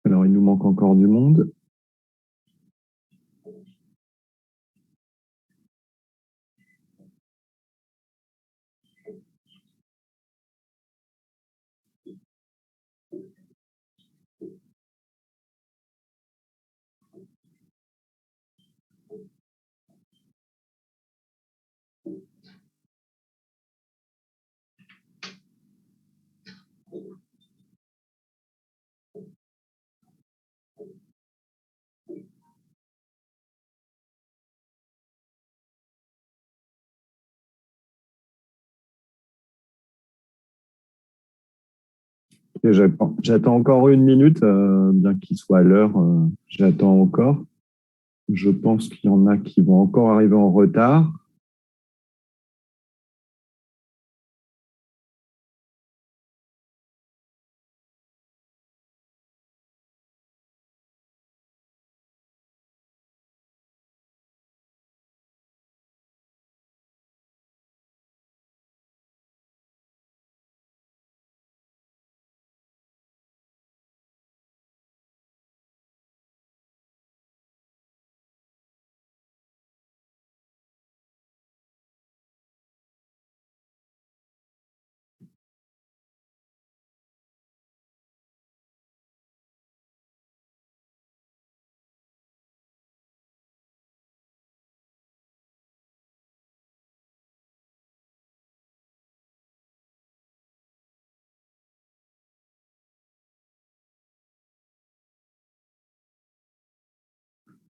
Alors, il nous manque encore du monde. Et j'attends encore une minute, bien qu'il soit à l'heure, j'attends encore. Je pense qu'il y en a qui vont encore arriver en retard.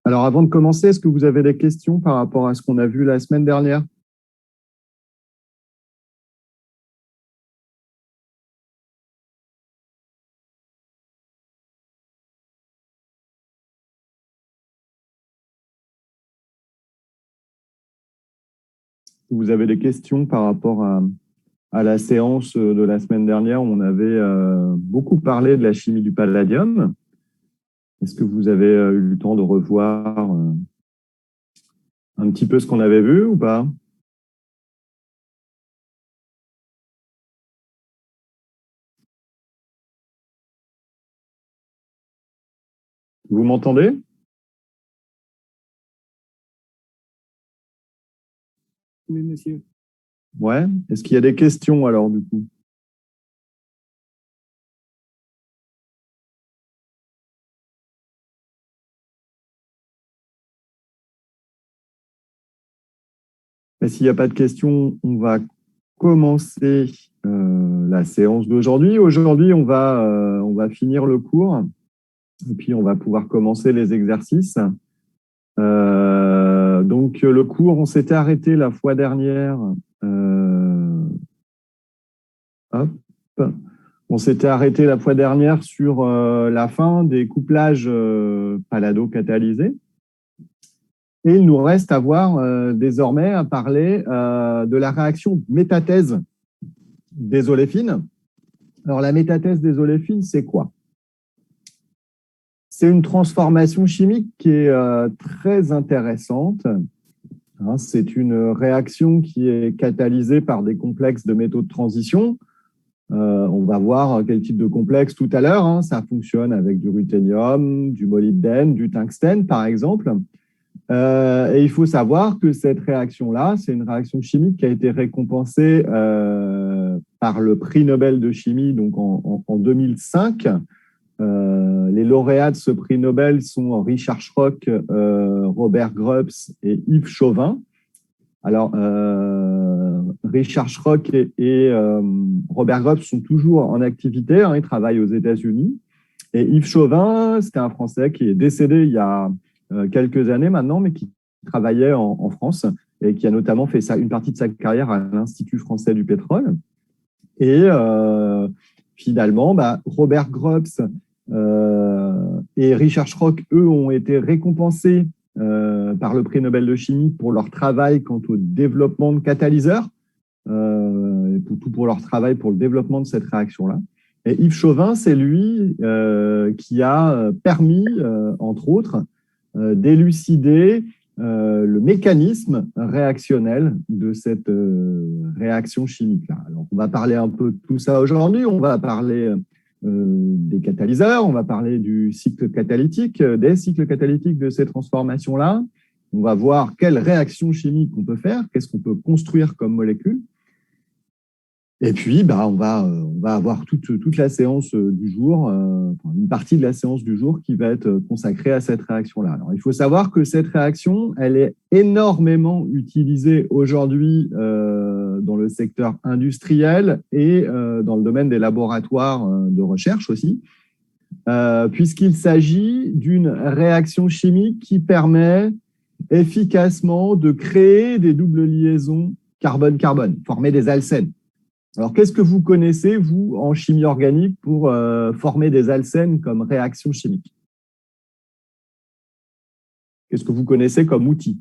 Alors, avant de commencer, est-ce que vous avez des questions par rapport à ce qu'on a vu la semaine dernière? Vous avez des questions par rapport à la séance de la semaine dernière où on avait beaucoup parlé de la chimie du palladium? Est-ce que vous avez eu le temps de revoir un petit peu ce qu'on avait vu ou pas? Vous m'entendez? Oui, monsieur. Ouais. Est-ce qu'il y a des questions alors du coup? Et s'il n'y a pas de questions, on va commencer la séance d'aujourd'hui. Aujourd'hui, on va finir le cours et puis on va pouvoir commencer les exercices. Donc, le cours, on s'était arrêté la fois dernière. Hop. On s'était arrêté la fois dernière sur la fin des couplages pallado-catalysés. Et il nous reste à voir désormais à parler de la réaction métathèse des oléfines. Alors, la métathèse des oléfines, c'est quoi? C'est une transformation chimique qui est très intéressante. Hein, c'est une réaction qui est catalysée par des complexes de métaux de transition. On va voir quel type de complexe tout à l'heure. Hein. Ça fonctionne avec du ruthénium, du molybdène, du tungstène, par exemple. Et il faut savoir que cette réaction-là, c'est une réaction chimique qui a été récompensée par le prix Nobel de chimie donc en 2005. Les lauréats de ce prix Nobel sont Richard Schrock, Robert Grubbs et Yves Chauvin. Alors, Richard Schrock et Robert Grubbs sont toujours en activité, hein, ils travaillent aux États-Unis. Et Yves Chauvin, c'était un Français qui est décédé il y a quelques années maintenant, mais qui travaillait en France et qui a notamment fait une partie de sa carrière à l'Institut français du pétrole. Et finalement, Robert Grubbs et Richard Schrock, eux, ont été récompensés par le prix Nobel de chimie pour leur travail quant au développement de catalyseurs, pour leur travail pour le développement de cette réaction-là. Et Yves Chauvin, c'est lui qui a permis, entre autres, d'élucider le mécanisme réactionnel de cette réaction chimique-là. Alors, on va parler un peu de tout ça aujourd'hui. On va parler des catalyseurs, on va parler du cycle catalytique, des cycles catalytiques de ces transformations-là. On va voir quelles réactions chimiques on peut faire, qu'est-ce qu'on peut construire comme molécules. Et puis, on va avoir toute la séance du jour, une partie de la séance du jour qui va être consacrée à cette réaction-là. Alors, il faut savoir que cette réaction, elle est énormément utilisée aujourd'hui dans le secteur industriel et dans le domaine des laboratoires de recherche aussi, puisqu'il s'agit d'une réaction chimique qui permet efficacement de créer des doubles liaisons carbone-carbone, former des alcènes. Alors, qu'est-ce que vous connaissez, vous, en chimie organique, pour former des alcènes comme réaction chimique? Qu'est-ce que vous connaissez comme outil?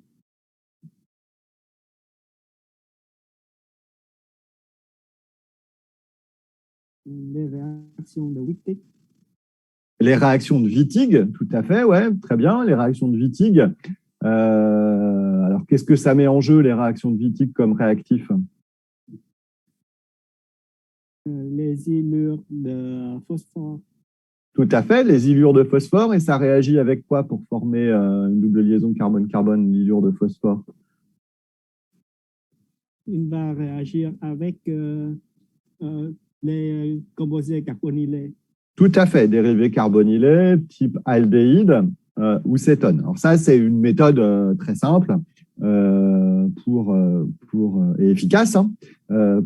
Les réactions de Wittig. Les réactions de Wittig, tout à fait, ouais, très bien. Les réactions de Wittig. Alors, qu'est-ce que ça met en jeu, les réactions de Wittig comme réactifs? Les illures de phosphore. Tout à fait, les illures de phosphore. Et ça réagit avec quoi pour former une double liaison carbone-carbone, l'illure de phosphore? Il va réagir avec les composés carbonylés. Tout à fait, dérivés carbonylés, type aldéhyde ou cétone. Alors ça, c'est une méthode très simple et efficace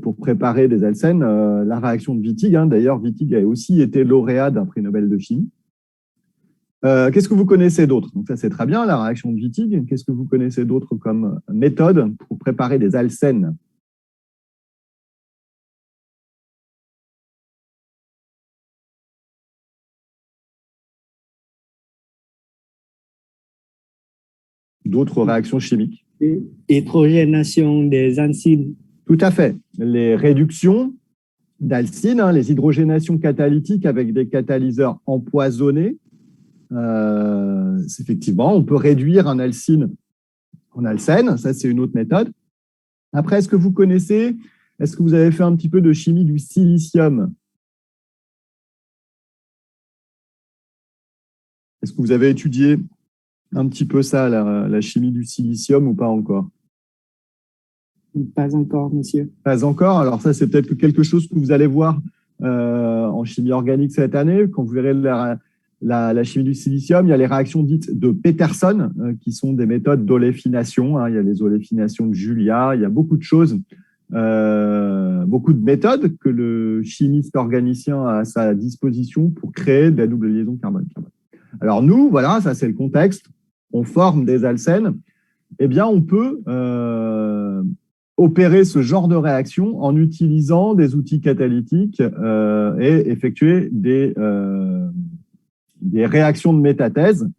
pour préparer des alcènes. La réaction de Wittig, d'ailleurs, Wittig a aussi été lauréat d'un prix Nobel de chimie. Qu'est-ce que vous connaissez d'autre? Donc ça, c'est très bien, la réaction de Wittig. Qu'est-ce que vous connaissez d'autre comme méthode pour préparer des alcènes? D'autres réactions chimiques? Hydrogénation des alcynes. Tout à fait. Les réductions d'alcynes, les hydrogénations catalytiques avec des catalyseurs empoisonnés. Effectivement, on peut réduire un alcyne en alcène. Ça, c'est une autre méthode. Après, est-ce que vous avez fait un petit peu de chimie du silicium? Est-ce que vous avez étudié un petit peu ça, la chimie du silicium ou pas encore? Pas encore, monsieur. Pas encore. Alors ça, c'est peut-être quelque chose que vous allez voir en chimie organique cette année. Quand vous verrez la chimie du silicium, il y a les réactions dites de Peterson, qui sont des méthodes d'oléfination. Il y a les oléfinations de Julia, il y a beaucoup de choses, beaucoup de méthodes que le chimiste organicien a à sa disposition pour créer de la double liaison carbone-carbone. Alors nous, voilà, ça c'est le contexte. On forme des alcènes. Eh bien, on peut opérer ce genre de réaction en utilisant des outils catalytiques et effectuer des réactions de métathèse.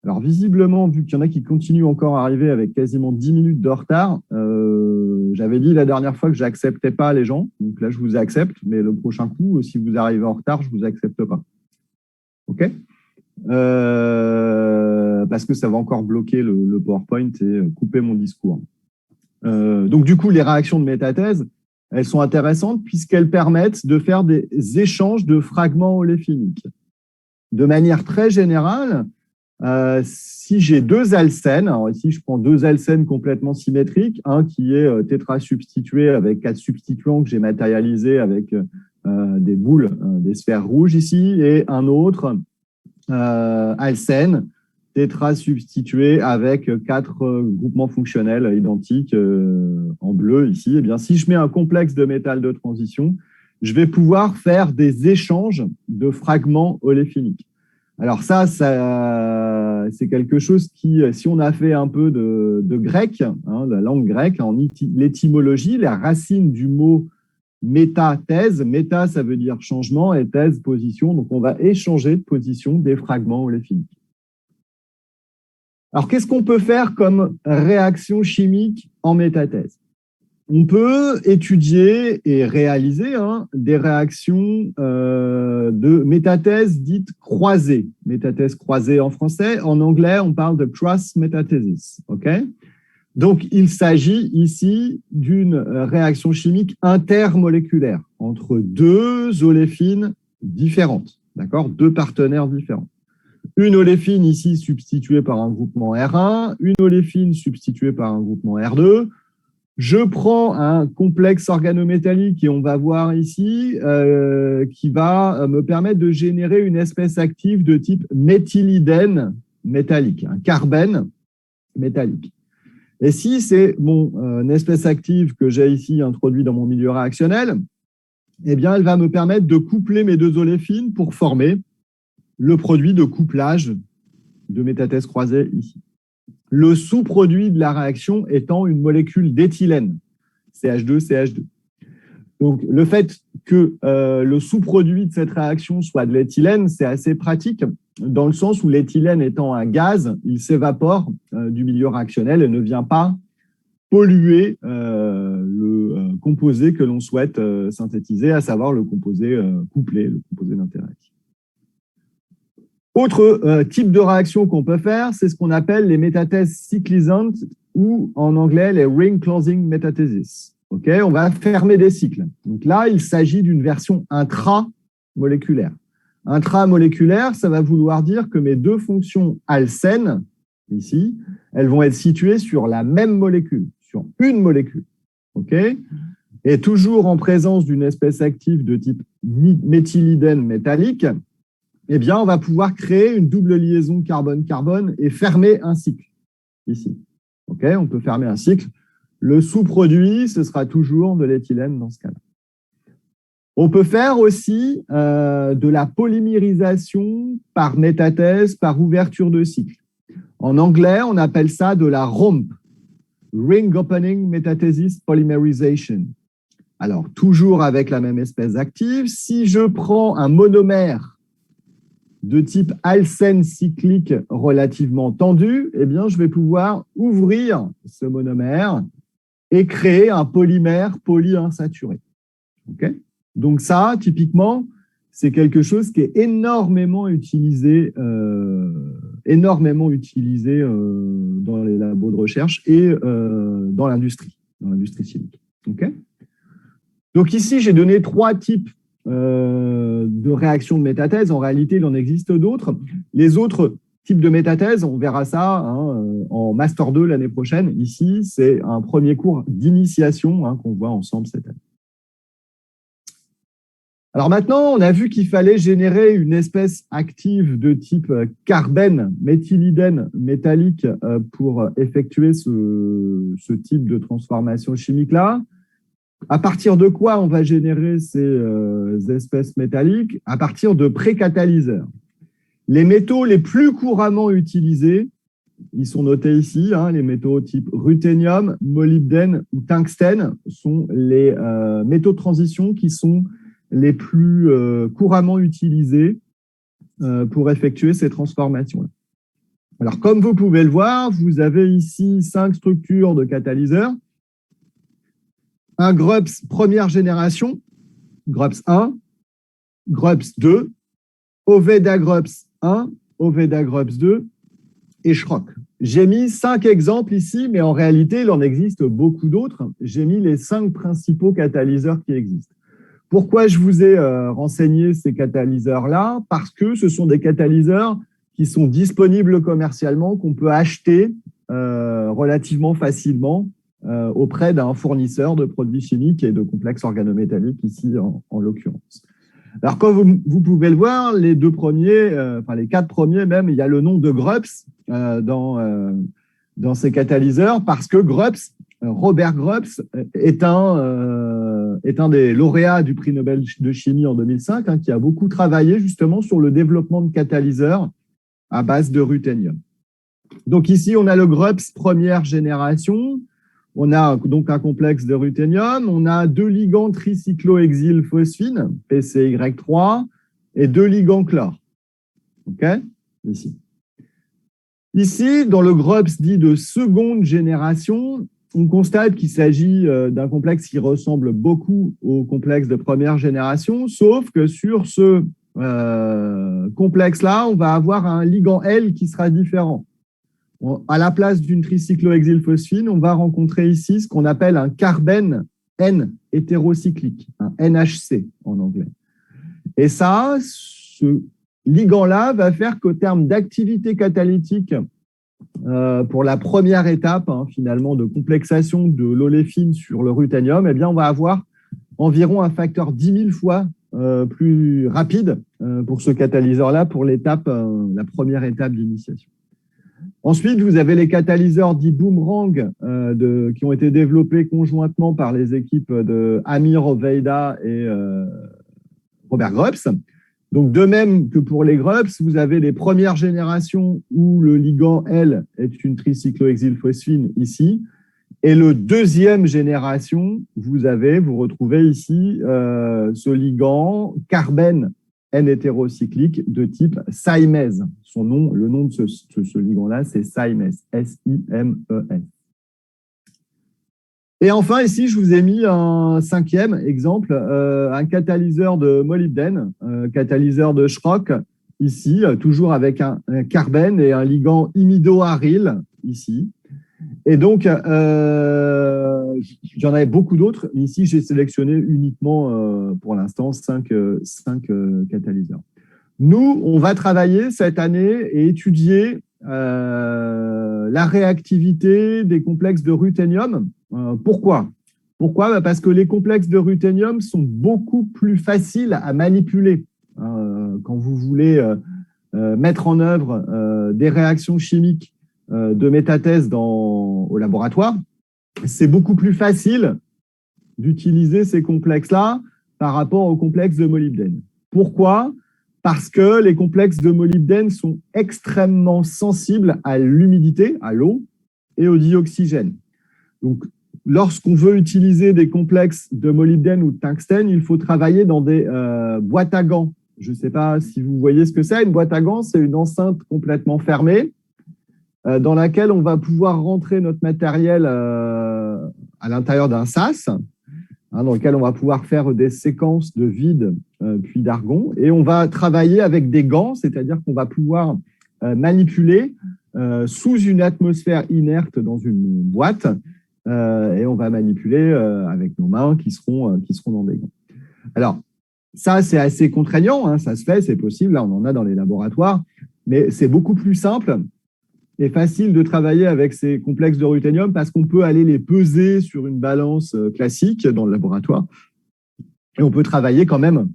Alors, visiblement, vu qu'il y en a qui continuent encore à arriver avec quasiment 10 minutes de retard, j'avais dit la dernière fois que je n'acceptais pas les gens. Donc là, je vous accepte, mais le prochain coup, si vous arrivez en retard, je ne vous accepte pas. OK ? Parce que ça va encore bloquer le PowerPoint et couper mon discours. Donc, du coup, les réactions de métathèse, elles sont intéressantes puisqu'elles permettent de faire des échanges de fragments oléfiniques. De manière très générale, si j'ai deux alcènes, alors ici, je prends deux alcènes complètement symétriques, un qui est tétrasubstitué avec 4 substituants que j'ai matérialisés avec des boules, des sphères rouges ici, et un autre alcène tétrasubstitué avec 4 groupements fonctionnels identiques en bleu ici. Eh bien, si je mets un complexe de métal de transition, je vais pouvoir faire des échanges de fragments oléfiniques. Alors ça c'est quelque chose qui, si on a fait un peu de grec, la langue grecque, en l'étymologie, la racine du mot métathèse, méta ça veut dire changement et thèse position, donc on va échanger de position des fragments oléfiniques. Alors, qu'est-ce qu'on peut faire comme réaction chimique en métathèse? On peut étudier et réaliser des réactions de métathèse dites croisées. Métathèse croisée en français. En anglais, on parle de cross metathesis. Okay? Donc, il s'agit ici d'une réaction chimique intermoléculaire entre deux oléfines différentes, d'accord? Deux partenaires différents. Une oléfine ici substituée par un groupement R1, une oléfine substituée par un groupement R2. Je prends un complexe organométallique et on va voir ici qui va me permettre de générer une espèce active de type méthylidène métallique, un carbène métallique. Et si c'est mon espèce active que j'ai ici introduite dans mon milieu réactionnel, eh bien, elle va me permettre de coupler mes deux oléfines pour former le produit de couplage de métathèse croisée ici. Le sous-produit de la réaction étant une molécule d'éthylène, CH2CH2. Donc, le fait que le sous-produit de cette réaction soit de l'éthylène, c'est assez pratique, dans le sens où l'éthylène étant un gaz, il s'évapore du milieu réactionnel et ne vient pas polluer le composé que l'on souhaite synthétiser, à savoir le composé couplé, le composé d'intérêt. Autre type de réaction qu'on peut faire, c'est ce qu'on appelle les métathèses cyclisantes ou en anglais les ring closing metathesis. Okay, on va fermer des cycles. Donc là, il s'agit d'une version intramoléculaire. Intramoléculaire, ça va vouloir dire que mes deux fonctions alcènes, ici, elles vont être situées sur la même molécule, sur une molécule. Okay, et toujours en présence d'une espèce active de type méthylidène métallique, eh bien, on va pouvoir créer une double liaison carbone-carbone et fermer un cycle, ici. Okay, on peut fermer un cycle. Le sous-produit, ce sera toujours de l'éthylène dans ce cas-là. On peut faire aussi de la polymérisation par métathèse, par ouverture de cycle. En anglais, on appelle ça de la ROMP, Ring Opening Metathesis Polymerization. Alors, toujours avec la même espèce active, si je prends un monomère de type alcène cyclique relativement tendu, eh bien, je vais pouvoir ouvrir ce monomère et créer un polymère polyinsaturé. Okay, donc ça, typiquement, c'est quelque chose qui est énormément utilisé dans les labos de recherche et dans l'industrie chimique. Okay, donc ici, j'ai donné trois types de réactions de métathèse. En réalité, il en existe d'autres. Les autres types de métathèse, on verra ça en Master 2 l'année prochaine. Ici, c'est un premier cours d'initiation qu'on voit ensemble cette année. Alors maintenant, on a vu qu'il fallait générer une espèce active de type carbène, méthylidène métallique pour effectuer ce type de transformation chimique-là. À partir de quoi on va générer ces espèces métalliques? À partir de précatalyseurs. Les métaux les plus couramment utilisés, ils sont notés ici, les métaux type ruthénium, molybdène ou tungstène sont les métaux de transition qui sont les plus couramment utilisés pour effectuer ces transformations-là. Alors, comme vous pouvez le voir, vous avez ici 5 structures de catalyseurs. Un GRUPS première génération, GRUPS 1, GRUPS 2, Oveda GRUPS 1, Oveda GRUPS 2 et Schrock. J'ai mis 5 exemples ici, mais en réalité, il en existe beaucoup d'autres. J'ai mis les 5 principaux catalyseurs qui existent. Pourquoi je vous ai renseigné ces catalyseurs-là? Parce que ce sont des catalyseurs qui sont disponibles commercialement, qu'on peut acheter relativement facilement auprès d'un fournisseur de produits chimiques et de complexes organométalliques, ici en l'occurrence. Alors, comme vous pouvez le voir, les 2 premiers, enfin les 4 premiers même, il y a le nom de GRUPS dans ces catalyseurs, parce que GRUPS, Robert GRUPS, est un des lauréats du prix Nobel de chimie en 2005, qui a beaucoup travaillé justement sur le développement de catalyseurs à base de ruthénium. Donc ici, on a le GRUPS première génération. On a donc un complexe de ruthénium, on a 2 ligands tricyclohexylphosphine, PCY3, et 2 ligands chlore. OK, ici. Ici, dans le GRUPS dit de seconde génération, on constate qu'il s'agit d'un complexe qui ressemble beaucoup au complexe de première génération, sauf que sur ce complexe-là, on va avoir un ligand L qui sera différent. À la place d'une tricyclohexylphosphine, on va rencontrer ici ce qu'on appelle un carbène N hétérocyclique, un NHC en anglais. Et ça, ce ligand-là va faire qu'au terme d'activité catalytique pour la première étape, finalement, de complexation de l'oléfine sur le ruthénium, eh bien, on va avoir environ un facteur 10 000 fois plus rapide pour ce catalyseur-là, pour l'étape, la première étape d'initiation. Ensuite, vous avez les catalyseurs dits boomerang qui ont été développés conjointement par les équipes de Amir Oveida et Robert Grubbs. Donc, de même que pour les GRUPS, vous avez les premières générations où le ligand L est une tricyclohexylphosphine ici. Et le deuxième génération, vous retrouvez ici ce ligand carbène N-hétérocyclique de type SIMES. Le nom de ce ligand-là, c'est SIMES, S-I-M-E-S. Et enfin, ici, je vous ai mis un cinquième exemple, un catalyseur de molybdène, catalyseur de Schrock, ici, toujours avec un carbène et un ligand imidoaryl, ici. Et donc, j'en avais beaucoup d'autres, mais ici, j'ai sélectionné uniquement, pour l'instant, 5 catalyseurs. Nous, on va travailler cette année et étudier la réactivité des complexes de ruthénium. Pourquoi ? Parce que les complexes de ruthénium sont beaucoup plus faciles à manipuler. Quand vous voulez mettre en œuvre des réactions chimiques de métathèse au laboratoire, c'est beaucoup plus facile d'utiliser ces complexes-là par rapport aux complexes de molybdène. Pourquoi ? Parce que les complexes de molybdène sont extrêmement sensibles à l'humidité, à l'eau et au dioxygène. Donc, lorsqu'on veut utiliser des complexes de molybdène ou de tungstène, il faut travailler dans des boîtes à gants. Je ne sais pas si vous voyez ce que c'est. Une boîte à gants, c'est une enceinte complètement fermée dans laquelle on va pouvoir rentrer notre matériel à l'intérieur d'un sas, dans lequel on va pouvoir faire des séquences de vide puis d'argon. Et on va travailler avec des gants, c'est-à-dire qu'on va pouvoir manipuler sous une atmosphère inerte dans une boîte et on va manipuler avec nos mains qui seront dans des gants. Alors, ça, c'est assez contraignant, ça se fait, c'est possible, là, on en a dans les laboratoires, mais c'est beaucoup plus simple et facile de travailler avec ces complexes de ruthénium parce qu'on peut aller les peser sur une balance classique dans le laboratoire et on peut travailler quand même,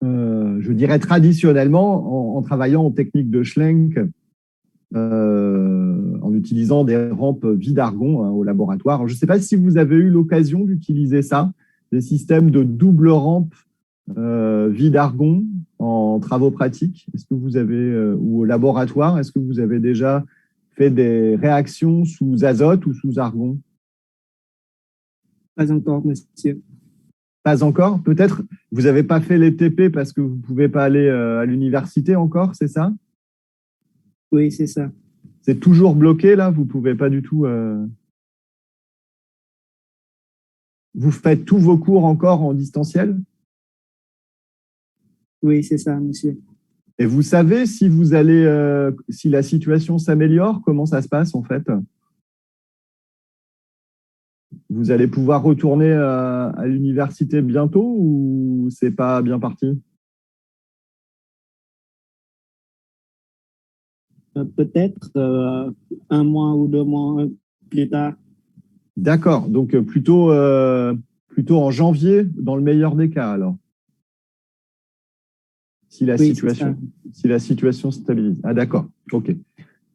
je dirais traditionnellement, en travaillant en technique de Schlenk, en utilisant des rampes vides argon au laboratoire. Alors, je ne sais pas si vous avez eu l'occasion d'utiliser ça, des systèmes de double rampe vide argon en travaux pratiques. Est-ce que vous avez, ou au laboratoire, est-ce que vous avez déjà fait des réactions sous azote ou sous argon? Pas encore, monsieur. Pas encore? Peut-être vous n'avez pas fait les TP parce que vous ne pouvez pas aller à l'université encore, c'est ça? Oui, c'est ça. C'est toujours bloqué là? Vous ne pouvez pas du tout… Vous faites tous vos cours encore en distanciel? Oui, c'est ça, monsieur. Et vous savez si vous allez, si la situation s'améliore, comment ça se passe en fait? Vous allez pouvoir retourner à l'université bientôt ou c'est pas bien parti? Peut-être 1 mois ou 2 mois plus tard. D'accord, donc plutôt en janvier, dans le meilleur des cas alors. Si la situation se stabilise. Ah d'accord, ok.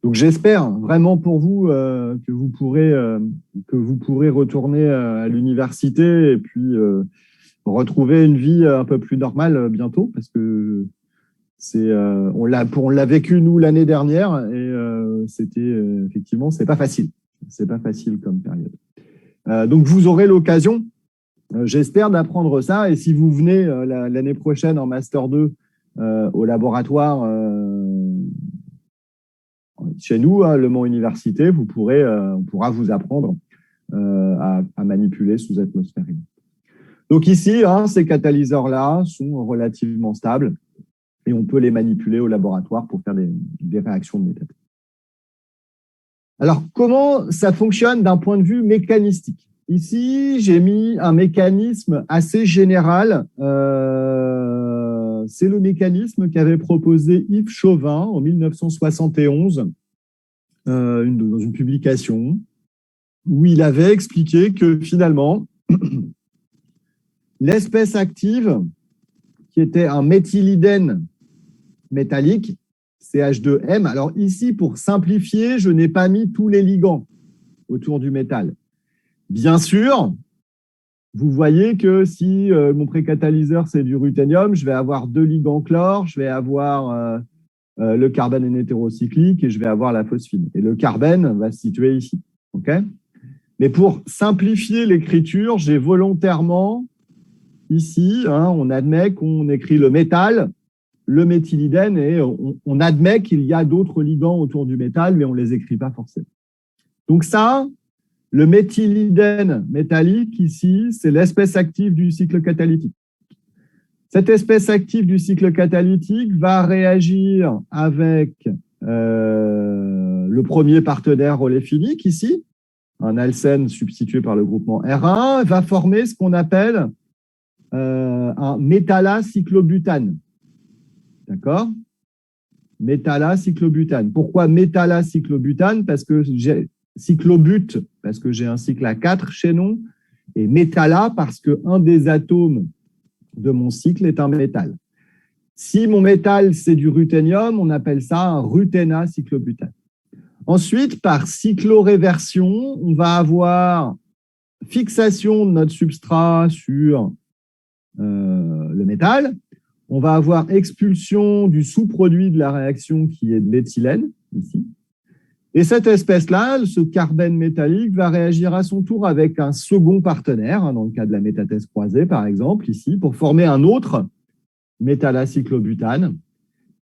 Donc j'espère vraiment pour vous que vous pourrez retourner à l'université et puis retrouver une vie un peu plus normale bientôt parce que on l'a vécu nous l'année dernière et c'était effectivement c'est pas facile comme période. Donc vous aurez l'occasion, j'espère, d'apprendre ça et si vous venez l'année prochaine en master 2 au laboratoire Chez nous, à Le Mans Université, on pourra vous apprendre à manipuler sous atmosphère ionique. Donc ici, ces catalyseurs-là sont relativement stables et on peut les manipuler au laboratoire pour faire des réactions de méthode. Alors, comment ça fonctionne d'un point de vue mécanistique? Ici, j'ai mis un mécanisme assez général. C'est le mécanisme qu'avait proposé Yves Chauvin en 1971 dans une publication où il avait expliqué que finalement, l'espèce active, qui était un méthylidène métallique, CH2M. Alors ici, pour simplifier, je n'ai pas mis tous les ligands autour du métal. Bien sûr, vous voyez que si mon précatalyseur, c'est du ruthénium, je vais avoir 2 ligands chlore, je vais avoir le carbène N hétérocyclique et je vais avoir la phosphine. Et le carbène va se situer ici. Okay, mais pour simplifier l'écriture, j'ai volontairement ici, on admet qu'on écrit le métal, le méthylidène, et on admet qu'il y a d'autres ligands autour du métal, mais on ne les écrit pas forcément. Donc ça, le méthylidène métallique, ici, c'est l'espèce active du cycle catalytique. Cette espèce active du cycle catalytique va réagir avec le premier partenaire oléphilique, ici, un alcène substitué par le groupement R1, va former ce qu'on appelle un métallacyclobutane. D'accord? Métallacyclobutane. Pourquoi métallacyclobutane? Parce que j'ai cyclobute, parce que j'ai un cycle à 4 chaînons, et métalla, parce qu'un des atomes de mon cycle est un métal. Si mon métal, c'est du ruthénium, on appelle ça un ruthénacyclobutane. Ensuite, par cycloréversion, on va avoir fixation de notre substrat sur le métal. On va avoir expulsion du sous-produit de la réaction qui est de l'éthylène, ici. Et cette espèce-là, ce carbène métallique, va réagir à son tour avec un second partenaire, dans le cas de la métathèse croisée, par exemple, ici, pour former un autre métallacyclobutane,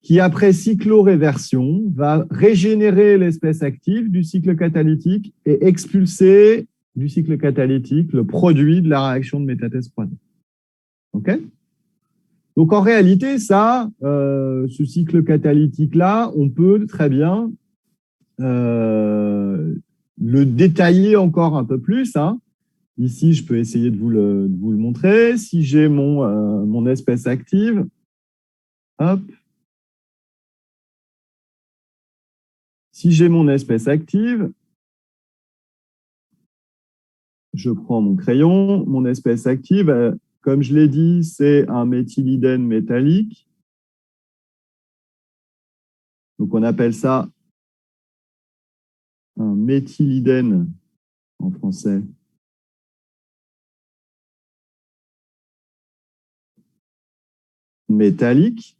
qui, après cycloréversion, va régénérer l'espèce active du cycle catalytique et expulser du cycle catalytique le produit de la réaction de métathèse croisée. OK ? Donc, en réalité, ça, ce cycle catalytique-là, on peut très bien le détailler encore un peu plus. Ici, je peux essayer de vous le montrer. Si j'ai mon espèce active, hop. Si j'ai mon espèce active, je prends mon crayon. Mon espèce active, comme je l'ai dit, c'est un méthylidène métallique. Donc, on appelle ça un méthylidène en français. Métallique.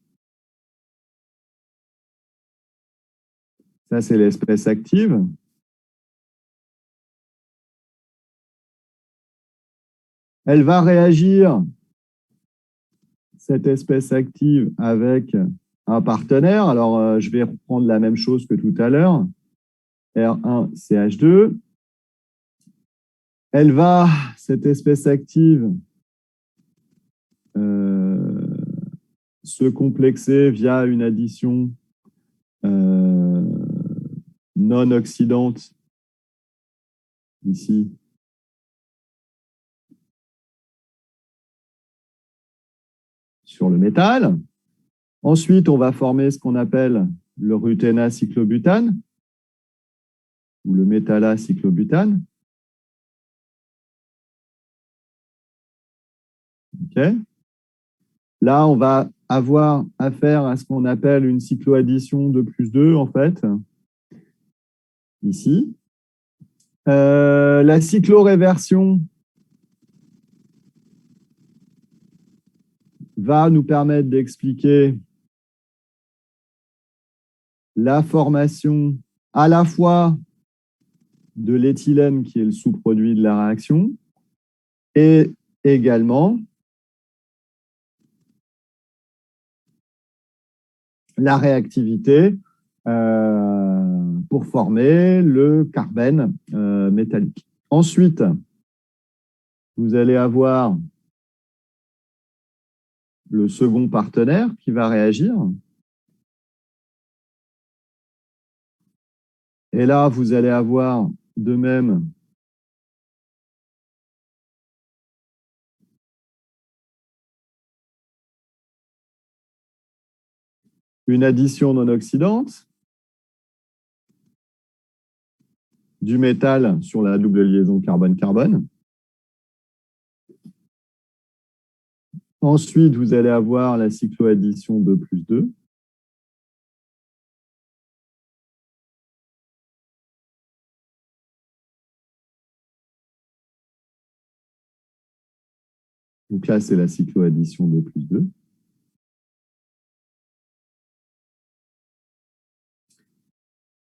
Ça, c'est l'espèce active. Elle va réagir, cette espèce active, avec un partenaire. Alors, je vais reprendre la même chose que tout à l'heure. R1CH2. Elle va, cette espèce active, se complexer via une addition non oxydante, ici, sur le métal. Ensuite, on va former ce qu'on appelle le ruthénacyclobutane ou le métallacyclobutane. Okay. Là, on va avoir affaire à ce qu'on appelle une cycloaddition 2+2, en fait, ici. La cycloréversion va nous permettre d'expliquer la formation à la fois de l'éthylène, qui est le sous-produit de la réaction, et également la réactivité pour former le carbène métallique. Ensuite, vous allez avoir le second partenaire qui va réagir. Et là, vous allez avoir de même une addition non oxydante du métal sur la double liaison carbone-carbone. Ensuite, vous allez avoir la cycloaddition 2+2. Donc là, c'est la cycloaddition 2+2.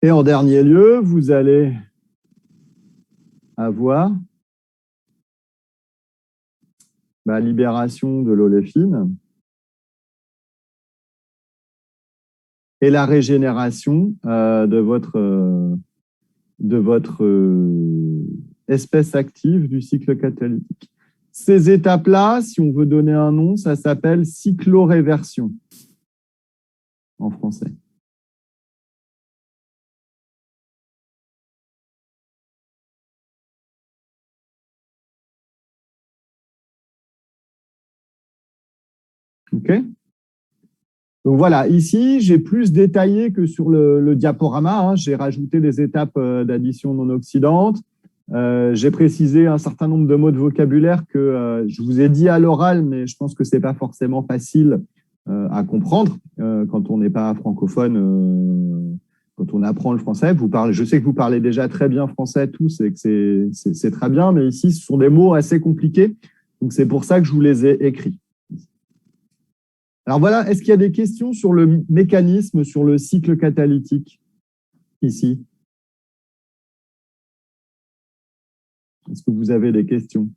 Et en dernier lieu, vous allez avoir la libération de l'oléfine et la régénération de votre espèce active du cycle catalytique. Ces étapes-là, si on veut donner un nom, ça s'appelle cycloréversion en français. OK. Donc voilà, ici, j'ai plus détaillé que sur le diaporama. Hein. J'ai rajouté des étapes d'addition non oxydante. J'ai précisé un certain nombre de mots de vocabulaire que je vous ai dit à l'oral, mais je pense que ce n'est pas forcément facile à comprendre quand on n'est pas francophone, quand on apprend le français. Je sais que vous parlez déjà très bien français tous et que c'est très bien, mais ici, ce sont des mots assez compliqués. Donc, c'est pour ça que je vous les ai écrits. Alors voilà, est-ce qu'il y a des questions sur le mécanisme, sur le cycle catalytique ici? Est-ce que vous avez des questions?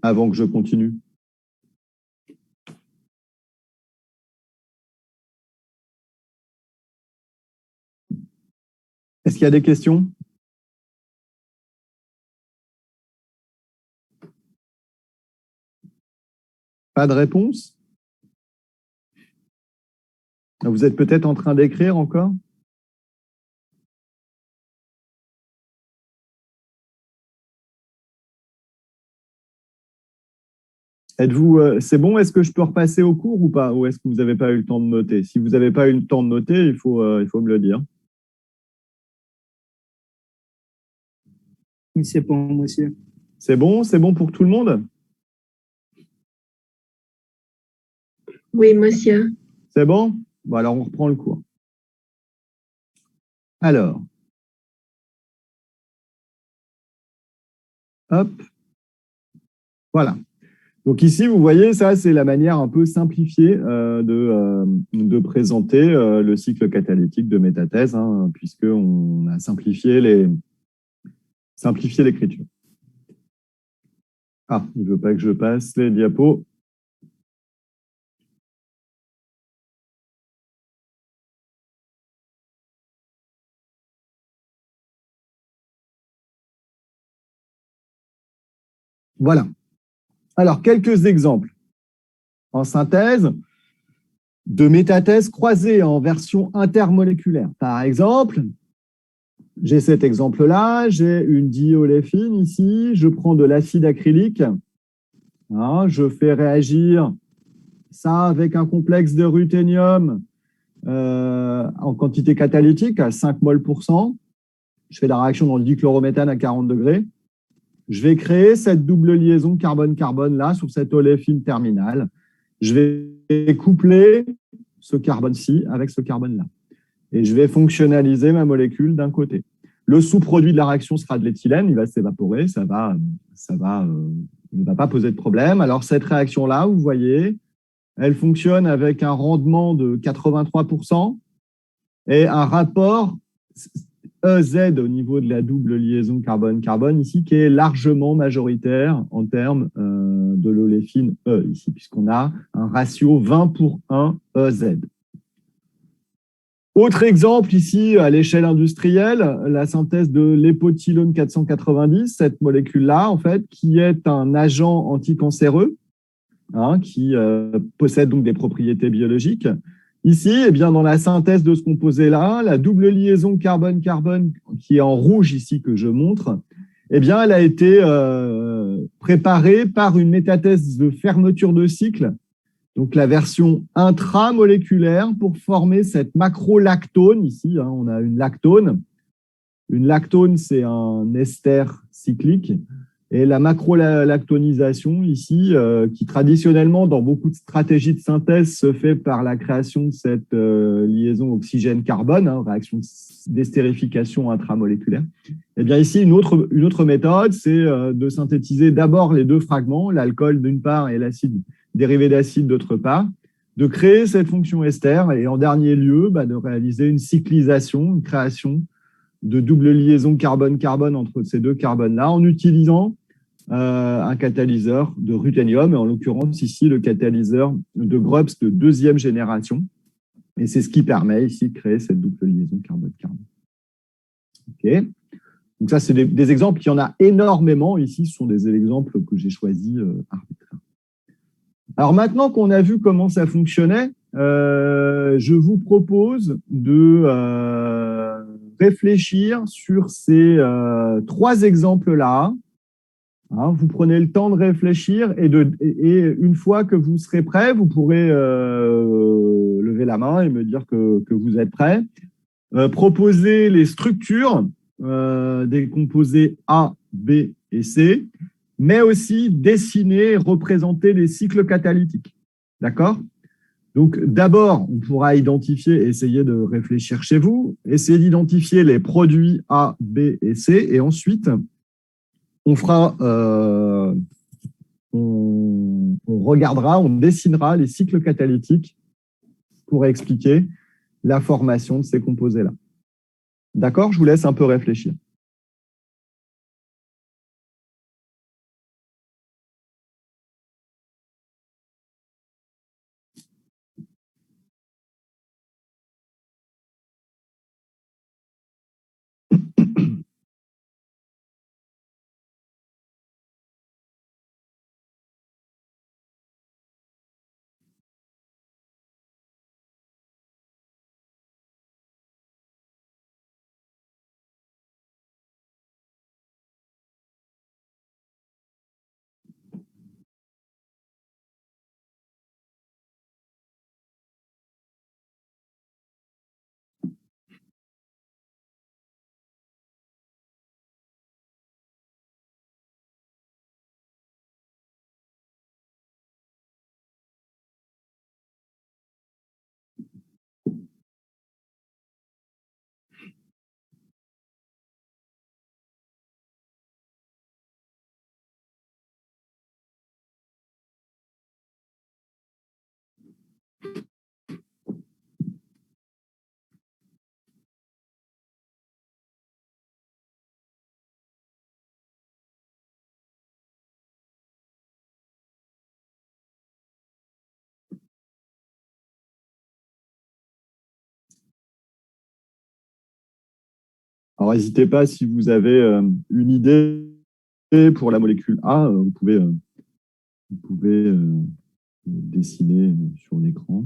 Avant que je continue. Est-ce qu'il y a des questions? Pas de réponse? Vous êtes peut-être en train d'écrire encore? C'est bon, est-ce que je peux repasser au cours ou pas? Ou est-ce que vous n'avez pas eu le temps de noter? Si vous n'avez pas eu le temps de noter, il faut me le dire. Oui, c'est bon, monsieur. C'est bon pour tout le monde? Oui, monsieur. C'est bon? Bon, alors on reprend le cours. Alors, hop, voilà. Donc ici, vous voyez, ça, c'est la manière un peu simplifiée de présenter le cycle catalytique de métathèse, hein, puisqu'on a simplifié l'écriture. Ah, il ne veut pas que je passe les diapos. Voilà. Alors, quelques exemples. En synthèse, de métathèse croisée en version intermoléculaire. Par exemple, j'ai cet exemple-là, j'ai une dioléphine ici, je prends de l'acide acrylique, hein, je fais réagir ça avec un complexe de ruthénium en quantité catalytique à 5 mol %. Je fais la réaction dans le dichlorométhane à 40 degrés. Je vais créer cette double liaison carbone-carbone là sur cette oléfine terminale. Je vais coupler ce carbone-ci avec ce carbone-là. Et je vais fonctionnaliser ma molécule d'un côté. Le sous-produit de la réaction sera de l'éthylène, il va s'évaporer, ça ne va pas poser de problème. Alors cette réaction-là, vous voyez, elle fonctionne avec un rendement de 83% et un rapport EZ au niveau de la double liaison carbone-carbone ici, qui est largement majoritaire en termes de l'oléfine E ici, puisqu'on a un ratio 20:1 EZ. Autre exemple ici, à l'échelle industrielle, la synthèse de l'épotylone 490, cette molécule-là, en fait, qui est un agent anticancéreux, qui possède donc des propriétés biologiques. Ici, eh bien, dans la synthèse de ce composé-là, la double liaison carbone-carbone, qui est en rouge ici, que je montre, eh bien, elle a été préparée par une métathèse de fermeture de cycle, donc la version intramoléculaire pour former cette macrolactone. Ici, on a une lactone. Une lactone, c'est un ester cyclique. Et la macrolactonisation, ici, qui traditionnellement, dans beaucoup de stratégies de synthèse, se fait par la création de cette liaison oxygène-carbone, réaction d'estérification intramoléculaire. Eh bien, ici, une autre méthode, c'est de synthétiser d'abord les deux fragments, l'alcool d'une part et l'acide dérivé d'acide d'autre part, de créer cette fonction ester et en dernier lieu, de réaliser une cyclisation, une création de double liaison carbone-carbone entre ces deux carbones-là en utilisant un catalyseur de ruthénium, et en l'occurrence ici le catalyseur de Grubbs de deuxième génération. Et c'est ce qui permet ici de créer cette double liaison carbone-carbone. OK. Donc ça, c'est des exemples. Il y en a énormément ici. Ce sont des exemples que j'ai choisis arbitrairement. Alors maintenant qu'on a vu comment ça fonctionnait, je vous propose de réfléchir sur ces trois exemples-là. Vous prenez le temps de réfléchir et une fois que vous serez prêt, vous pourrez lever la main et me dire que vous êtes prêt. Proposer les structures des composés A, B et C, mais aussi dessiner et représenter les cycles catalytiques. D'accord? Donc, d'abord, on pourra identifier, essayer de réfléchir chez vous, essayer d'identifier les produits A, B et C, et ensuite, on fera, on regardera, on dessinera les cycles catalytiques pour expliquer la formation de ces composés-là. D'accord? Je vous laisse un peu réfléchir. Alors, n'hésitez pas, si vous avez une idée pour la molécule A, vous pouvez dessiner sur l'écran.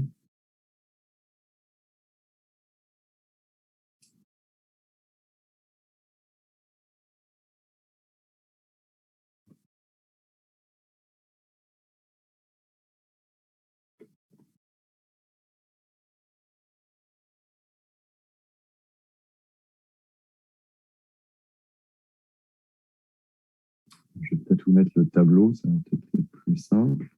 Je vais peut-être vous mettre le tableau, ça va peut-être être plus simple.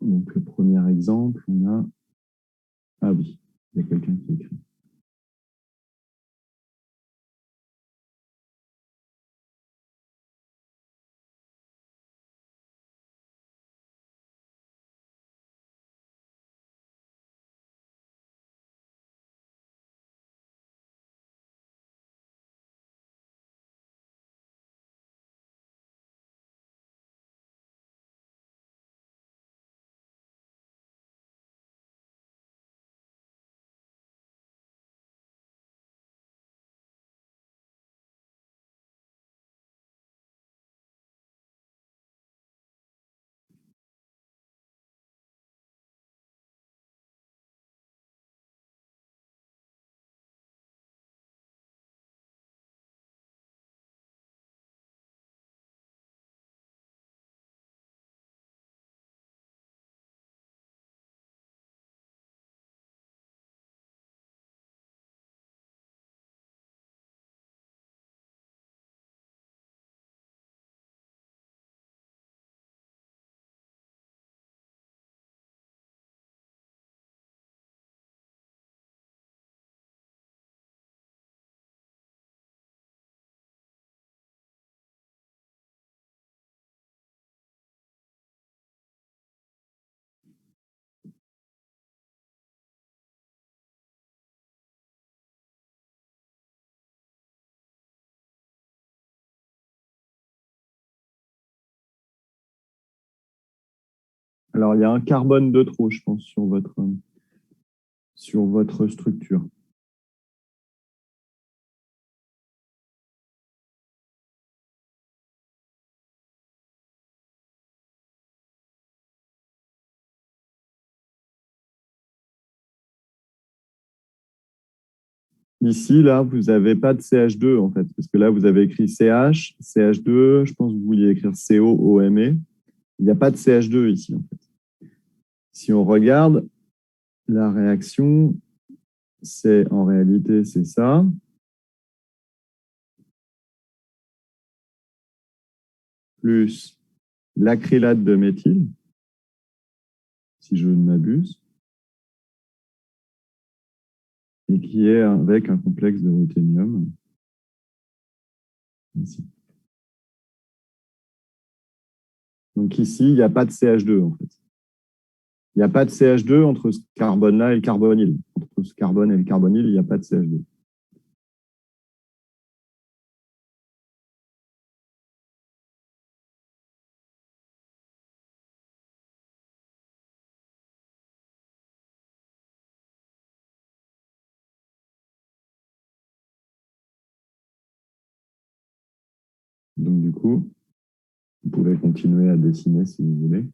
Donc, le premier exemple, on a... Ah oui, il y a quelqu'un qui écrit. Alors, il y a un carbone de trop, je pense, sur votre structure. Ici, là, vous n'avez pas de CH2, en fait, parce que là, vous avez écrit CH, CH2, je pense que vous vouliez écrire COOME. Il n'y a pas de CH2 ici, en fait. Si on regarde, la réaction, c'est en réalité, c'est ça. Plus l'acrylate de méthyle, si je ne m'abuse, et qui est avec un complexe de ruthénium. Ici. Donc ici, il n'y a pas de CH2, en fait. Il n'y a pas de CH2 entre ce carbone-là et le carbonyle. Entre ce carbone et le carbonyle, il n'y a pas de CH2. Donc du coup, vous pouvez continuer à dessiner si vous voulez.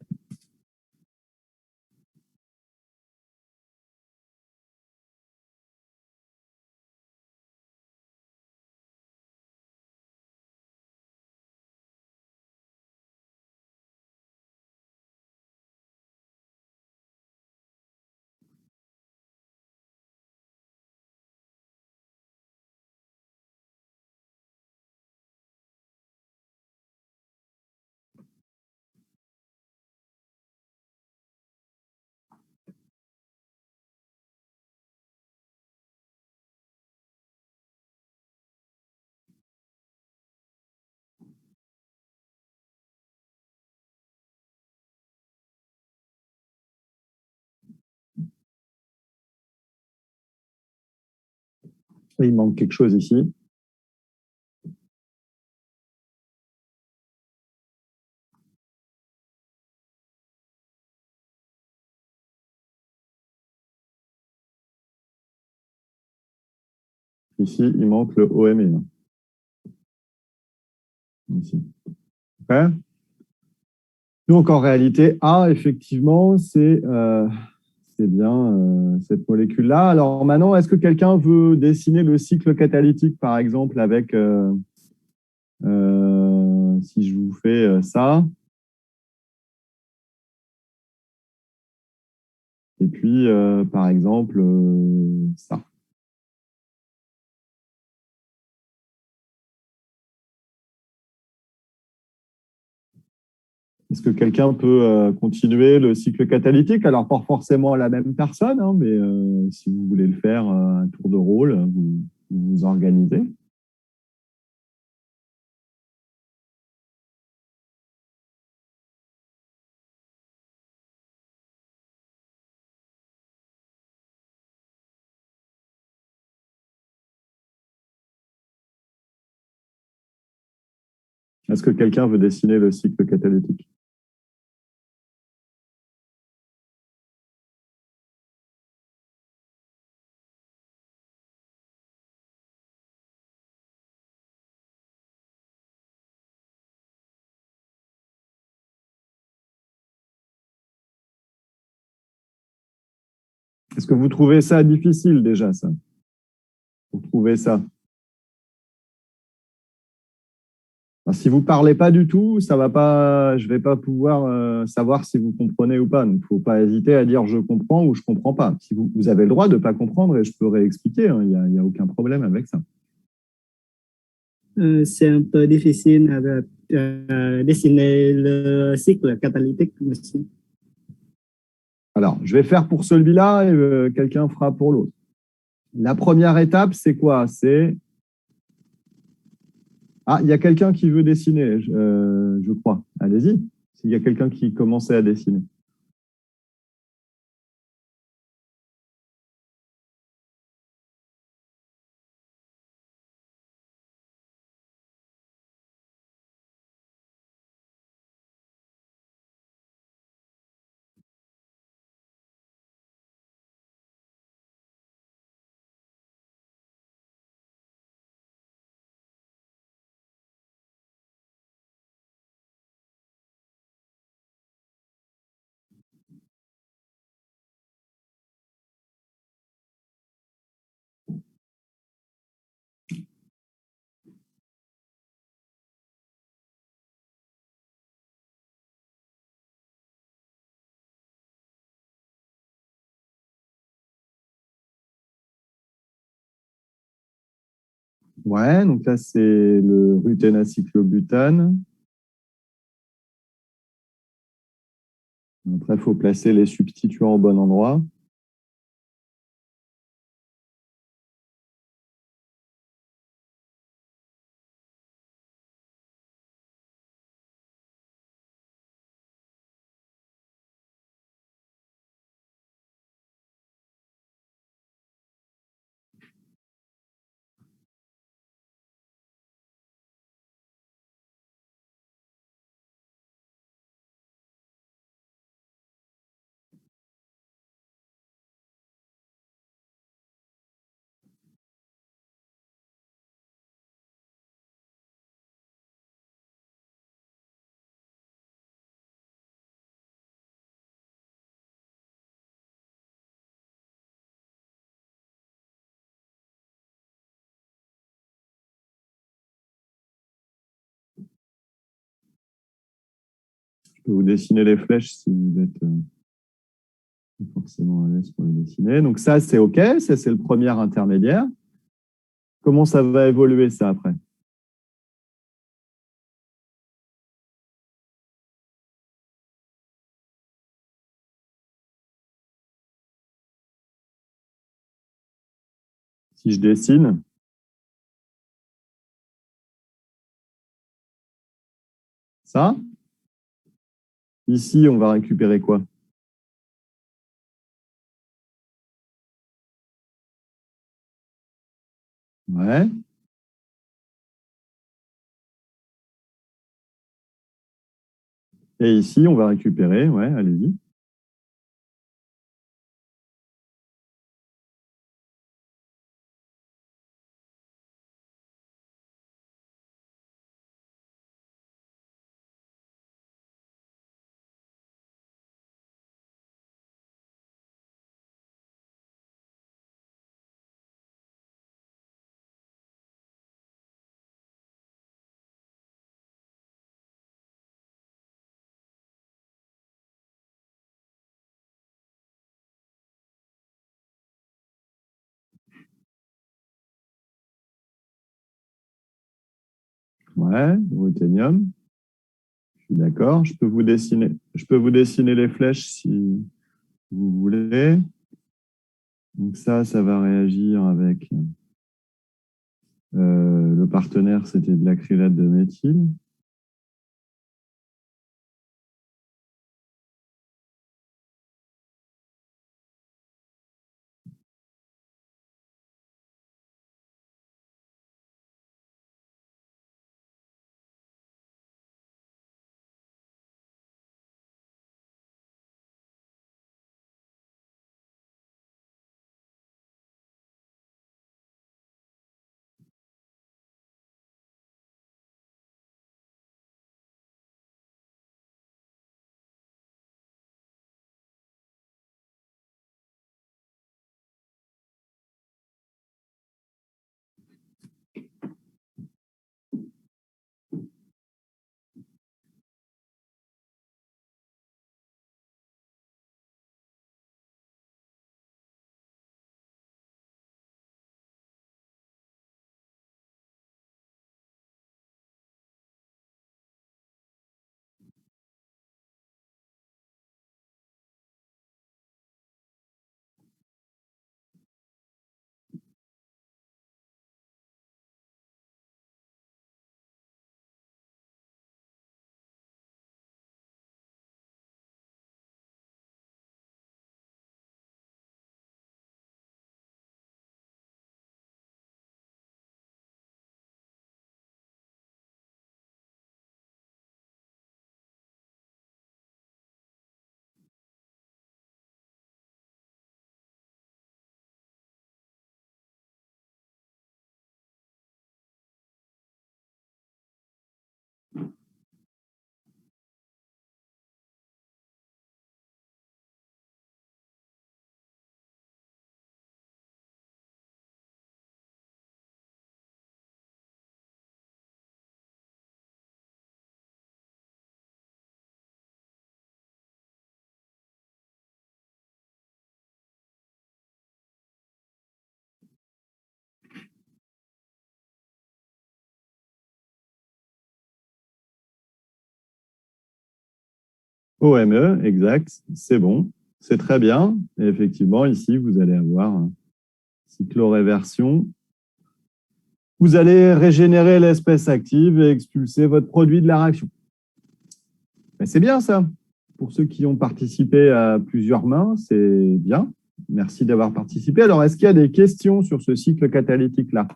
Et il manque quelque chose ici. Ici, il manque le OME. Ici. Okay. Donc, en réalité, A, effectivement, c'est bien cette molécule-là. Alors maintenant, est-ce que quelqu'un veut dessiner le cycle catalytique, par exemple, avec, si je vous fais ça, et puis, par exemple, ça. Est-ce que quelqu'un peut continuer le cycle catalytique? Alors, pas forcément la même personne, hein, mais si vous voulez le faire un tour de rôle, vous vous organisez. Est-ce que quelqu'un veut dessiner le cycle catalytique? Est-ce que vous trouvez ça difficile déjà, ça? Vous trouvez ça? Alors, si vous ne parlez pas du tout, ça va pas, je ne vais pas pouvoir savoir si vous comprenez ou pas. Donc, il ne faut pas hésiter à dire je comprends ou je ne comprends pas. Si vous avez le droit de ne pas comprendre et je peux réexpliquer, hein, il n'y a aucun problème avec ça. C'est un peu difficile à dessiner le cycle catalytique, monsieur. Alors, je vais faire pour celui-là et quelqu'un fera pour l'autre. La première étape, c'est quoi? C'est... Ah, il y a quelqu'un qui veut dessiner, je crois. Allez-y, s'il y a quelqu'un qui commençait à dessiner. Ouais, donc là, c'est le ruténacyclobutane. Après, il faut placer les substituants au bon endroit. Je peux vous dessiner les flèches si vous êtes forcément à l'aise pour les dessiner. Donc ça, c'est OK. Ça, c'est le premier intermédiaire. Comment ça va évoluer, ça, après? Si je dessine, ça, ici, on va récupérer quoi? Ouais. Et ici, on va récupérer, ouais, allez-y. Ouais, le ruthénium. D'accord, je peux vous dessiner les flèches si vous voulez. Donc ça va réagir avec le partenaire, c'était de l'acrylate de méthyle. OME, exact, c'est bon, c'est très bien. Et effectivement, ici, vous allez avoir cycloréversion. Vous allez régénérer l'espèce active et expulser votre produit de la réaction. C'est bien ça. Pour ceux qui ont participé à plusieurs mains, c'est bien. Merci d'avoir participé. Alors, est-ce qu'il y a des questions sur ce cycle catalytique-là?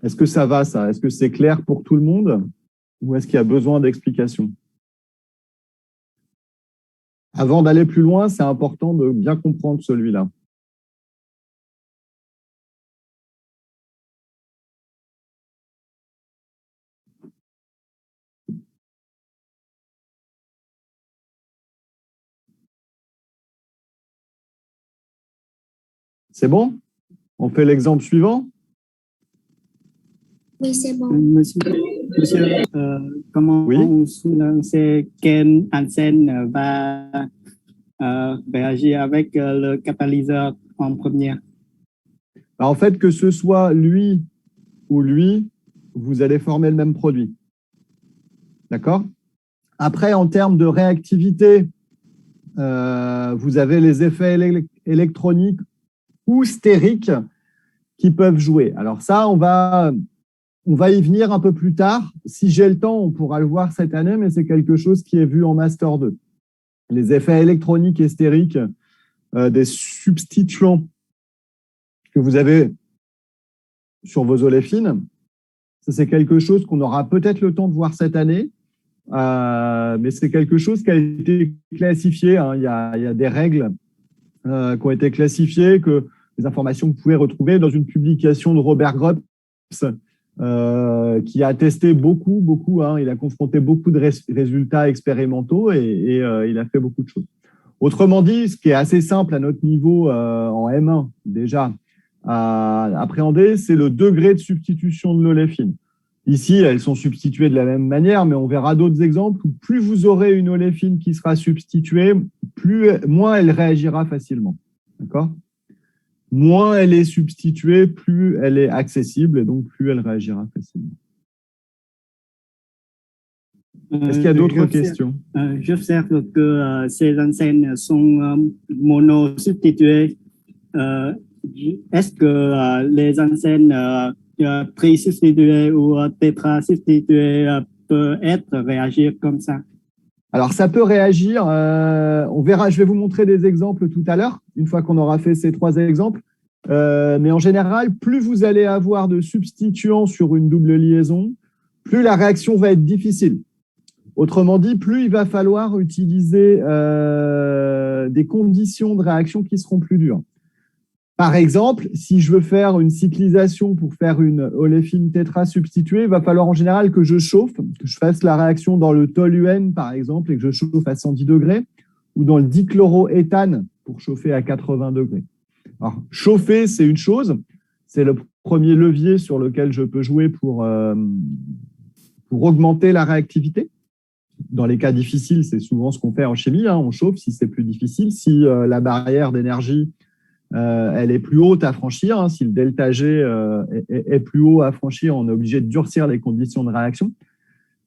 Est-ce que ça va, ça? Est-ce que c'est clair pour tout le monde? Ou est-ce qu'il y a besoin d'explications? Avant d'aller plus loin, c'est important de bien comprendre celui-là. C'est bon? On fait l'exemple suivant? Oui, c'est bon. Monsieur, comment Oui. c'est Ken Hansen va réagir avec le catalyseur en première? En fait, que ce soit lui ou lui, vous allez former le même produit. D'accord? Après, en termes de réactivité, vous avez les effets électroniques ou stériques qui peuvent jouer. Alors ça, on va y venir un peu plus tard. Si j'ai le temps, on pourra le voir cette année, mais c'est quelque chose qui est vu en Master 2. Les effets électroniques et stériques des substituants que vous avez sur vos oléfines, c'est quelque chose qu'on aura peut-être le temps de voir cette année, mais c'est quelque chose qui a été classifié. Hein. Il y a des règles qui ont été classifiées, des informations que vous pouvez retrouver dans une publication de Robert Grubbs, qui a testé beaucoup. Hein. Il a confronté beaucoup de résultats expérimentaux et il a fait beaucoup de choses. Autrement dit, ce qui est assez simple à notre niveau en M1 déjà à appréhender, c'est le degré de substitution de l'oléfine. Ici, elles sont substituées de la même manière, mais on verra d'autres exemples où plus vous aurez une oléfine qui sera substituée, moins elle réagira facilement. D'accord ? moins elle est substituée, plus elle est accessible et donc plus elle réagira facilement. Est-ce qu'il y a d'autres questions? J'observe que ces enseignes sont monosubstituées. Est-ce que les enseignes trisubstituées ou tétrasubstituées peuvent être réagir comme ça? Alors, ça peut réagir. On verra, je vais vous montrer des exemples tout à l'heure, une fois qu'on aura fait ces 3 exemples. Mais en général, plus vous allez avoir de substituants sur une double liaison, plus la réaction va être difficile. Autrement dit, plus il va falloir utiliser des conditions de réaction qui seront plus dures. Par exemple, si je veux faire une cyclisation pour faire une oléfine tétra substituée, il va falloir en général que je chauffe, que je fasse la réaction dans le toluène, par exemple, et que je chauffe à 110 degrés, ou dans le dichloroéthane pour chauffer à 80 degrés. Alors, chauffer, c'est une chose. C'est le premier levier sur lequel je peux jouer pour augmenter la réactivité. Dans les cas difficiles, c'est souvent ce qu'on fait en chimie. On chauffe si c'est plus difficile. Si la barrière d'énergie elle est plus haute à franchir. Si le delta G est plus haut à franchir, on est obligé de durcir les conditions de réaction.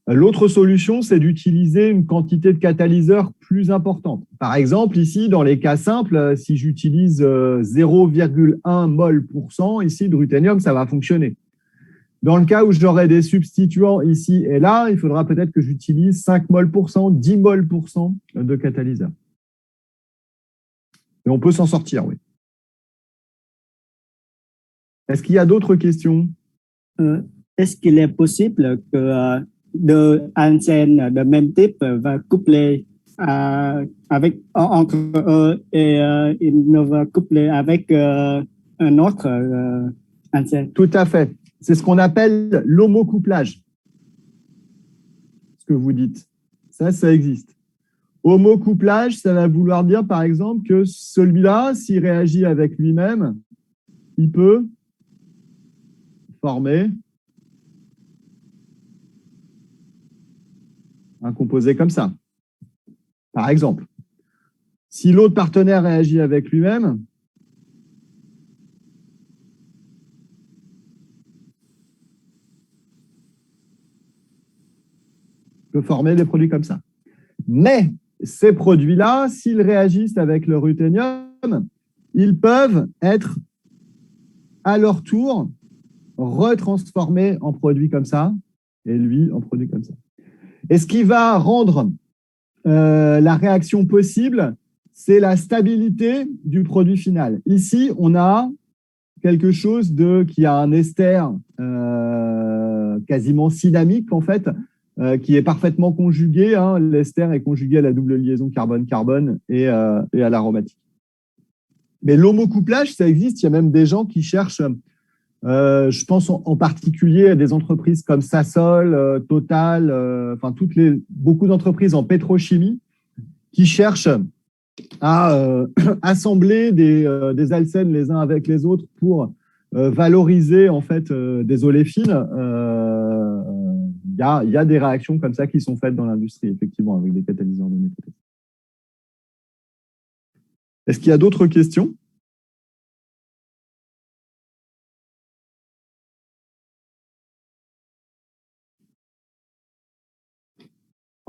L'autre solution, c'est d'utiliser une quantité de catalyseur plus importante. Par exemple, ici, dans les cas simples, si j'utilise 0,1 mol pour cent ici de ruthénium, ça va fonctionner. Dans le cas où j'aurai des substituants ici et là, il faudra peut-être que j'utilise 5 mol pour cent, 10 mol pour cent de catalyseur. Et on peut s'en sortir, oui. Est-ce qu'il y a d'autres questions? Est-ce qu'il est possible que deux enseignes de même type va coupler entre eux et ils ne vont coupler avec un autre enseigne? Tout à fait. C'est ce qu'on appelle l'homocouplage. Ce que vous dites. Ça existe. Homocouplage, ça va vouloir dire, par exemple, que celui-là, s'il réagit avec lui-même, il peut former un composé comme ça. Par exemple, si l'autre partenaire réagit avec lui-même, il peut former des produits comme ça. Mais ces produits-là, s'ils réagissent avec le ruthénium, ils peuvent être à leur tour retransformés en produits comme ça, et lui en produit comme ça. Et ce qui va rendre la réaction possible, c'est la stabilité du produit final. Ici, on a quelque chose qui a un ester quasiment dynamique, en fait, qui est parfaitement conjugué. L'ester est conjugué à la double liaison carbone-carbone et à l'aromatique. Mais l'homocouplage, ça existe. Il y a même des gens qui cherchent, je pense en particulier à des entreprises comme Sasol, Total, beaucoup d'entreprises en pétrochimie qui cherchent à assembler des alcènes les uns avec les autres pour valoriser en fait des oléfines. Il y a des réactions comme ça qui sont faites dans l'industrie, effectivement, avec des catalyseurs de méthode. Est-ce qu'il y a d'autres questions?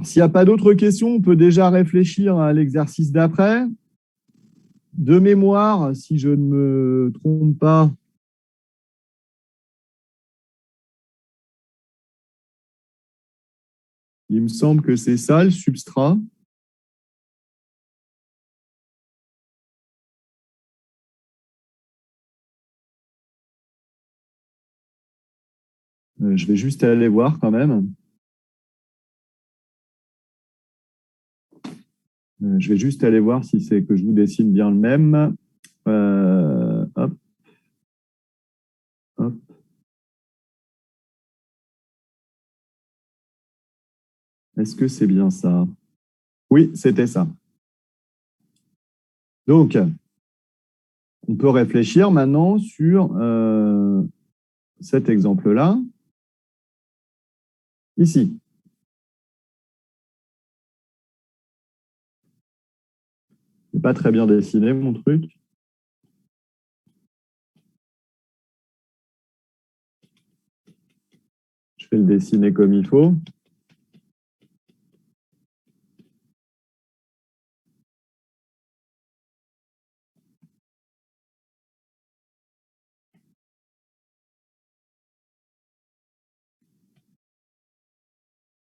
S'il n'y a pas d'autres questions, on peut déjà réfléchir à l'exercice d'après. De mémoire, si je ne me trompe pas, il me semble que c'est ça le substrat. Je vais juste aller voir quand même. Je vais juste aller voir si c'est que je vous dessine bien le même. Hop. Hop. Est-ce que c'est bien ça? Oui, c'était ça. Donc, on peut réfléchir maintenant sur cet exemple-là. Ici. C'est pas très bien dessiné, mon truc. vais le dessiner comme il faut.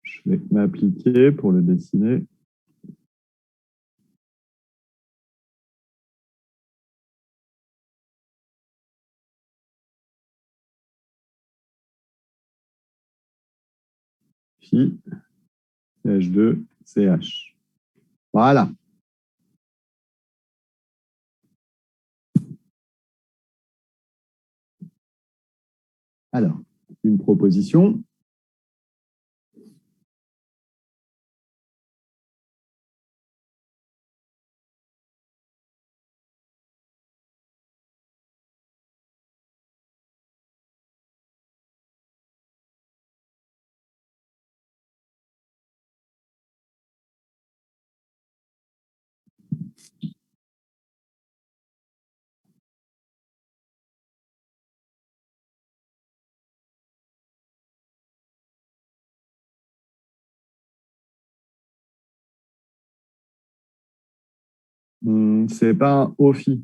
Je vais m'appliquer pour le dessiner. Phi, CH2, CH. Voilà. Alors, une proposition. C'est pas un OFI.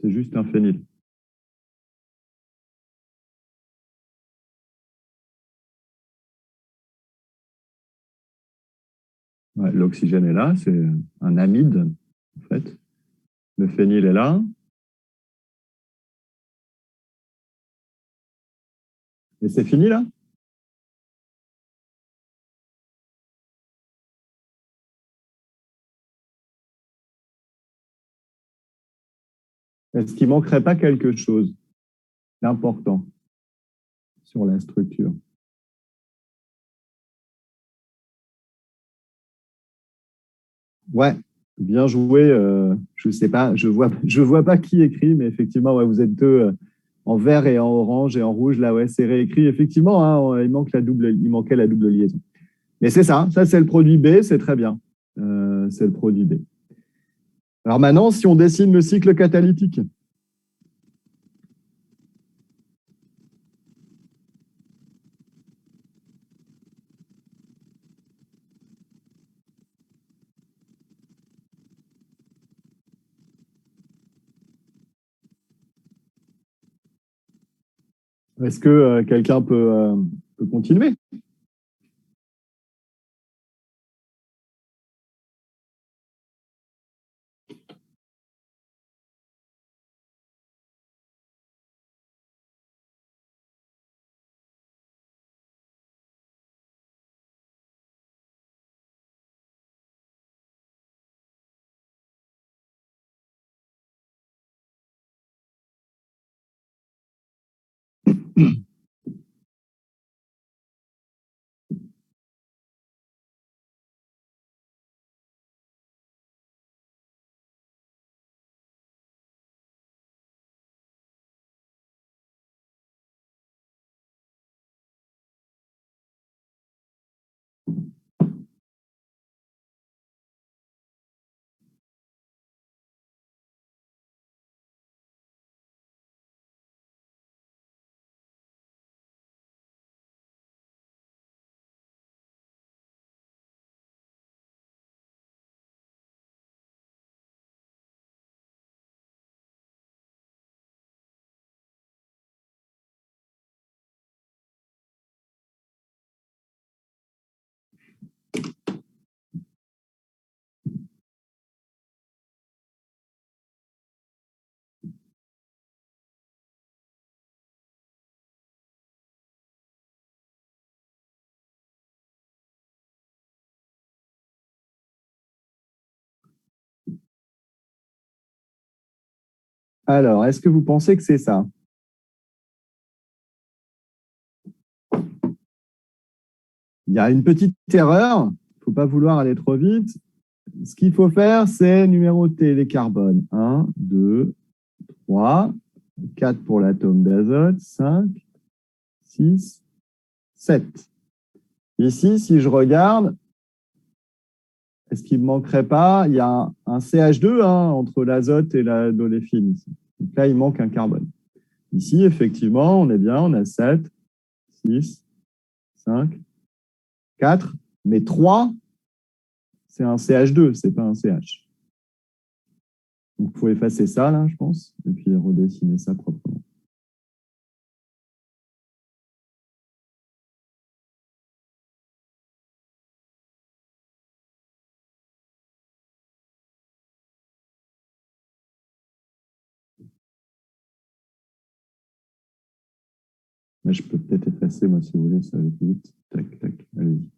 C'est juste un phényl. Ouais, l'oxygène est là, c'est un amide, en fait. Le phényl est là. Et c'est fini, là? Est-ce qu'il ne manquerait pas quelque chose d'important sur la structure? Ouais, bien joué. Je ne sais pas, je vois pas qui écrit, mais effectivement, ouais, vous êtes deux en vert et en orange et en rouge. Là, ouais, c'est réécrit. Effectivement, hein, il manquait la double liaison. Mais c'est ça c'est le produit B, c'est très bien. C'est le produit B. Alors maintenant, si on dessine le cycle catalytique. Est-ce que quelqu'un peut continuer? Alors, est-ce que vous pensez que c'est ça? Il y a une petite erreur. Il ne faut pas vouloir aller trop vite. Ce qu'il faut faire, c'est numéroter les carbones. 1, 2, 3, 4 pour l'atome d'azote, 5, 6, 7. Ici, si je regarde, est-ce qu'il ne manquerait pas? Il y a un CH2 entre l'azote et la doléphine. Donc là, il manque un carbone. Ici, effectivement, on est bien, on a 7, 6, 5, 4. Mais 3, c'est un CH2, ce n'est pas un CH. Donc, il faut effacer ça, là, je pense, et puis redessiner ça proprement. Mais je peux peut-être effacer, moi, si vous voulez, ça va vite. Tac, tac, allez-y.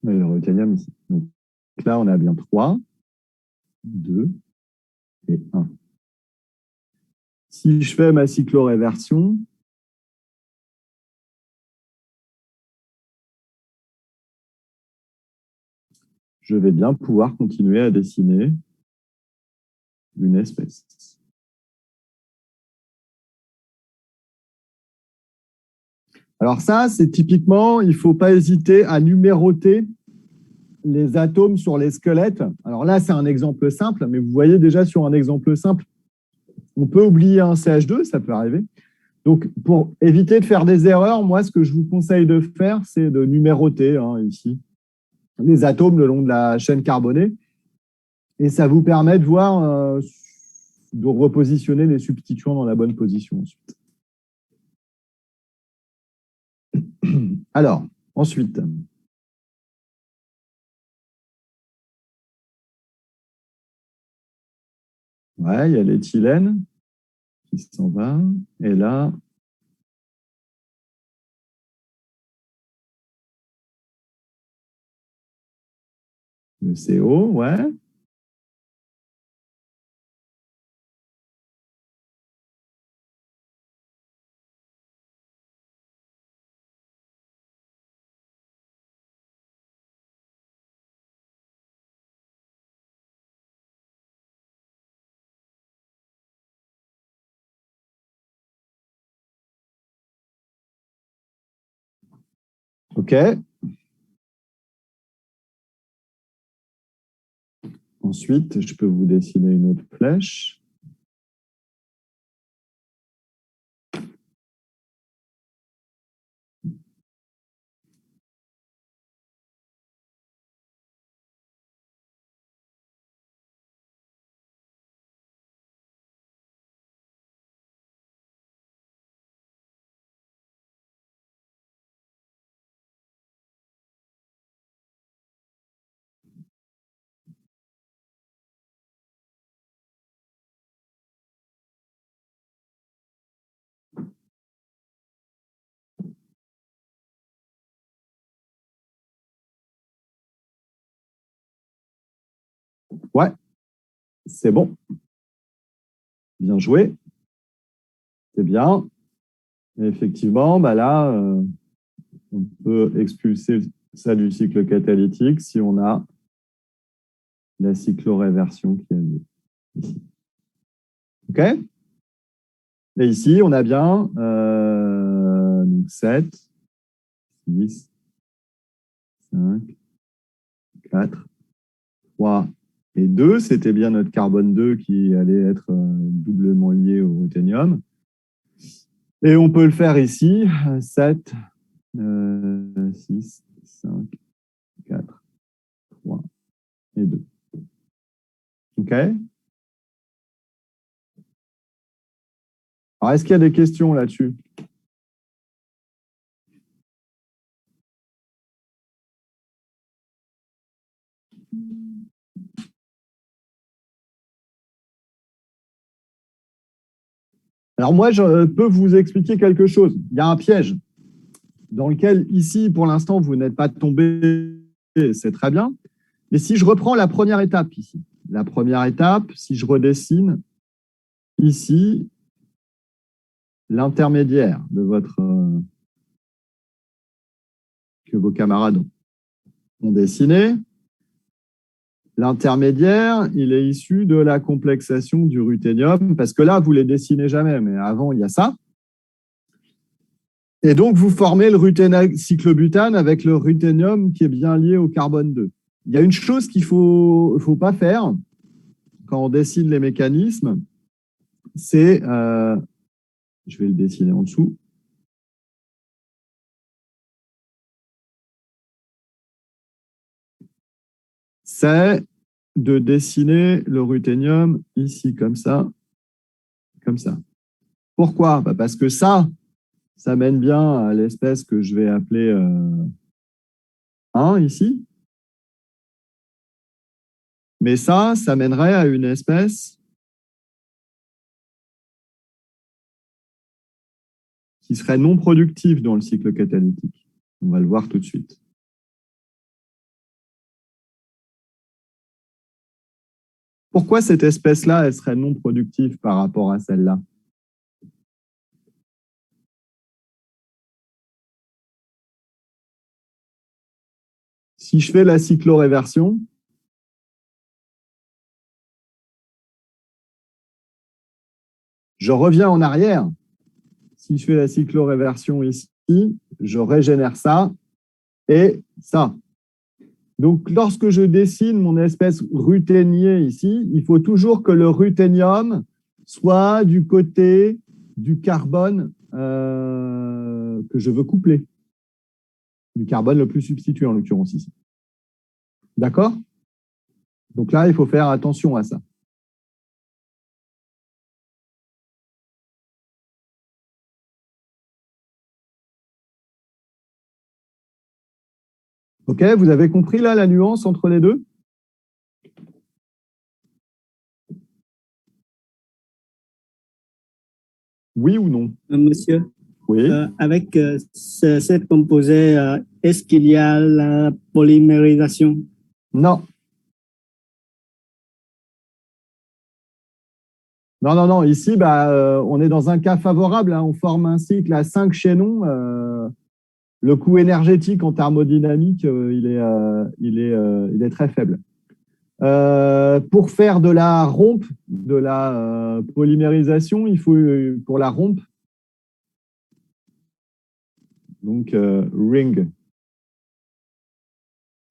Le ruthénium ici. Donc là, on a bien 3, 2 et 1. Si je fais ma cycloréversion, je vais bien pouvoir continuer à dessiner une espèce. Alors ça, c'est typiquement, il ne faut pas hésiter à numéroter les atomes sur les squelettes. Alors là, c'est un exemple simple, mais vous voyez déjà sur un exemple simple, on peut oublier un CH2, ça peut arriver. Donc, pour éviter de faire des erreurs, moi, ce que je vous conseille de faire, c'est de numéroter ici les atomes le long de la chaîne carbonée. Et ça vous permet de voir, de repositionner les substituants dans la bonne position ensuite. Alors, ensuite, ouais, il y a l'éthylène qui s'en va. Et là, le CO, ouais. OK. Ensuite, je peux vous dessiner une autre flèche. Ouais, c'est bon. Bien joué. C'est bien. Et effectivement, bah là, on peut expulser ça du cycle catalytique si on a la cycloréversion qui a lieu ici. OK? Et ici, on a bien 7, 6, 5, 4, 3 et 2. C'était bien notre carbone 2 qui allait être doublement lié au ruthénium. Et on peut le faire ici, 7, 6, 5, 4, 3 et 2. OK? Alors, est-ce qu'il y a des questions là-dessus? Alors moi, je peux vous expliquer quelque chose. Il y a un piège dans lequel, ici, pour l'instant, vous n'êtes pas tombé, c'est très bien. Et si je reprends la première étape ici, la première étape, si je redessine ici l'intermédiaire de que vos camarades ont dessiné, l'intermédiaire, il est issu de la complexation du ruthénium, parce que là, vous ne les dessinez jamais, mais avant, il y a ça. Et donc, vous formez le cyclobutane avec le ruthénium qui est bien lié au carbone 2. Il y a une chose qu'il ne faut pas faire quand on dessine les mécanismes, c'est, je vais le dessiner en dessous, c'est de dessiner le ruthénium ici, comme ça, comme ça. Pourquoi? Parce que ça mène bien à l'espèce que je vais appeler 1 ici. Mais ça mènerait à une espèce qui serait non productive dans le cycle catalytique. On va le voir tout de suite. Pourquoi cette espèce-là, elle serait non productive par rapport à celle-là? Si je fais la cycloréversion, je reviens en arrière. Si je fais la cycloréversion ici, je régénère ça et ça. Donc, lorsque je dessine mon espèce ruthénier ici, il faut toujours que le ruthénium soit du côté du carbone que je veux coupler. Du carbone le plus substitué, en l'occurrence ici. D'accord? Donc là, il faut faire attention à ça. OK, vous avez compris là la nuance entre les deux? Oui ou non? Monsieur, Oui. avec cette composé, est-ce qu'il y a la polymérisation? Non. Non, non, non. Ici, on est dans un cas favorable. Hein. On forme un cycle à 5 chaînons. Le coût énergétique en thermodynamique, il est très faible. Pour faire de la rompe, de la polymérisation, il faut, pour la rompe, donc ring,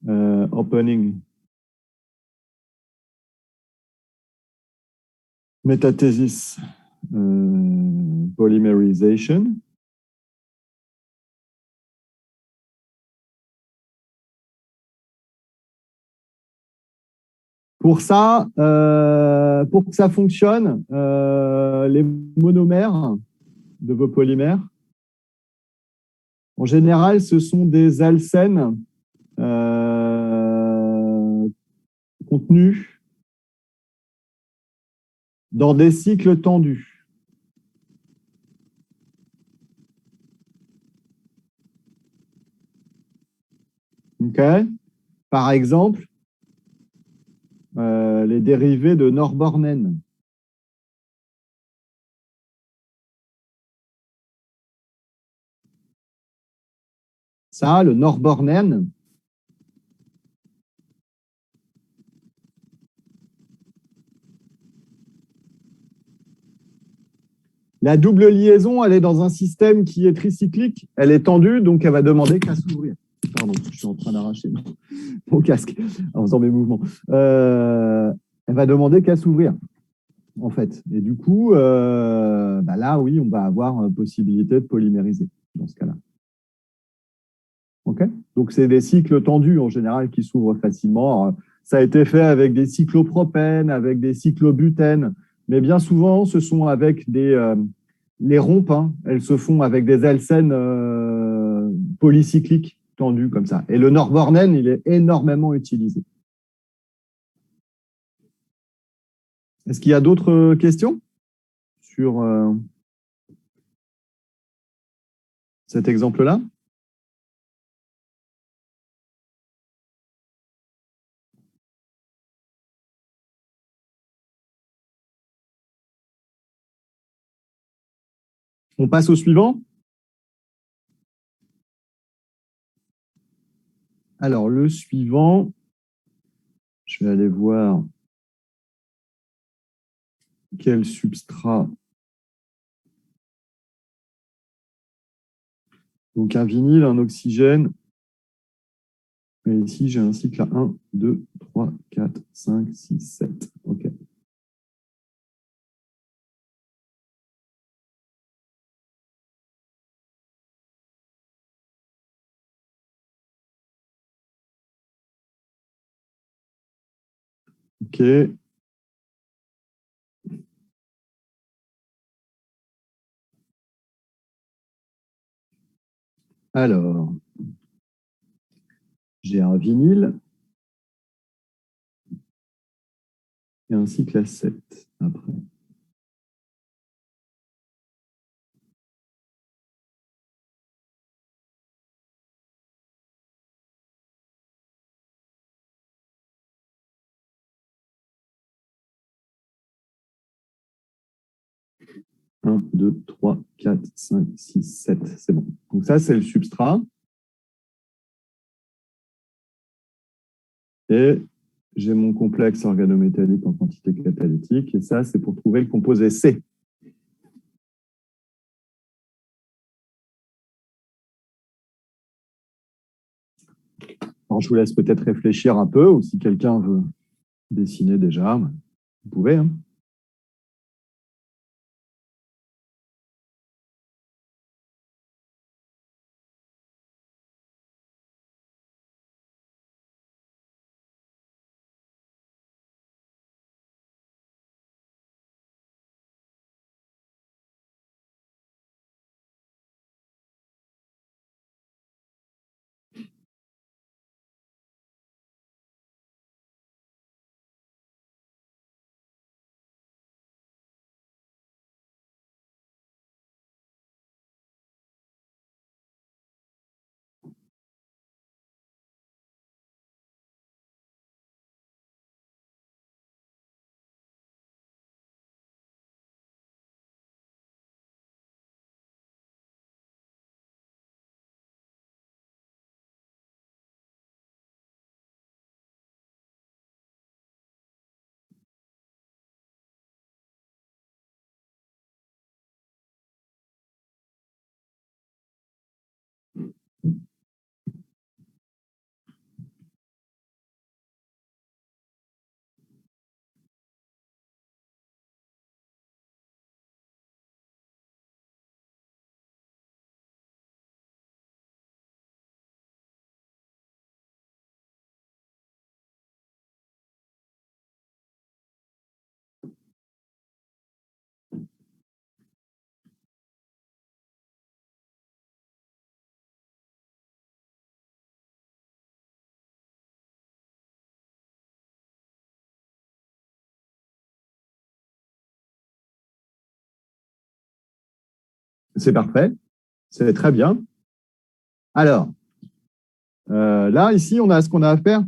opening, métathesis, polymerization. Pour ça, pour que ça fonctionne, les monomères de vos polymères, en général, ce sont des alcènes contenus dans des cycles tendus. Okay. Par exemple, les dérivés de Norbornen. Ça, le Norbornen, la double liaison, elle est dans un système qui est tricyclique. Elle est tendue, donc elle va demander qu'à s'ouvrir. Pardon, je suis en train d'arracher mon casque en faisant mes mouvements. Elle va demander qu'à s'ouvrir, en fait. Et du coup, là, oui, on va avoir possibilité de polymériser dans ce cas-là. Okay. Donc, c'est des cycles tendus en général qui s'ouvrent facilement. Alors, ça a été fait avec des cyclopropènes, avec des cyclobutènes, mais bien souvent, ce sont avec les rompes. Hein, elles se font avec des alcènes polycycliques tendus comme ça. Et le Norbornen, il est énormément utilisé. Est-ce qu'il y a d'autres questions sur cet exemple-là? On passe au suivant. Alors, le suivant, je vais aller voir quel substrat. Donc, un vinyle, un oxygène. Et ici, j'ai un cycle à 1, 2, 3, 4, 5, 6, 7. OK. OK. Alors, j'ai un vinyle et un cycle à 7 après. Un, 2, 3, 4, 5, 6, 7. C'est bon. Donc ça, c'est le substrat. Et j'ai mon complexe organométallique en quantité catalytique. Et ça, c'est pour trouver le composé C. Alors, je vous laisse peut-être réfléchir un peu, ou si quelqu'un veut dessiner déjà, vous pouvez. Hein. C'est parfait. C'est très bien. Alors, là, ici, on a ce qu'on a à faire,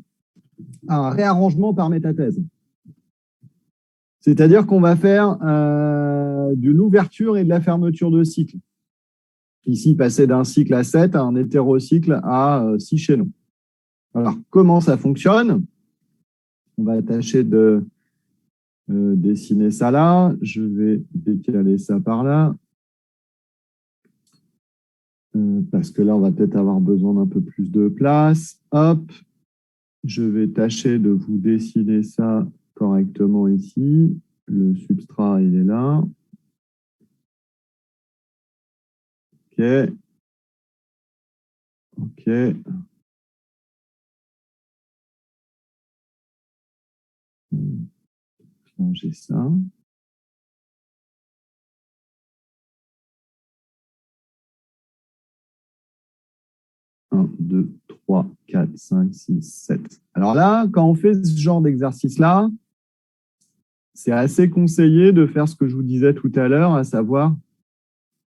un réarrangement par métathèse. C'est-à-dire qu'on va faire de l'ouverture et de la fermeture de cycle. Ici, passer d'un cycle à 7 à un hétérocycle à 6 chaînons. Alors, comment ça fonctionne? On va tâcher de dessiner ça là. Je vais décaler ça par là. Parce que là, on va peut-être avoir besoin d'un peu plus de place. Hop, je vais tâcher de vous dessiner ça correctement ici. Le substrat, il est là. OK. OK. Changer ça. Un, 2, 3, 4, 5, 6, 7. Alors là, quand on fait ce genre d'exercice-là, c'est assez conseillé de faire ce que je vous disais tout à l'heure,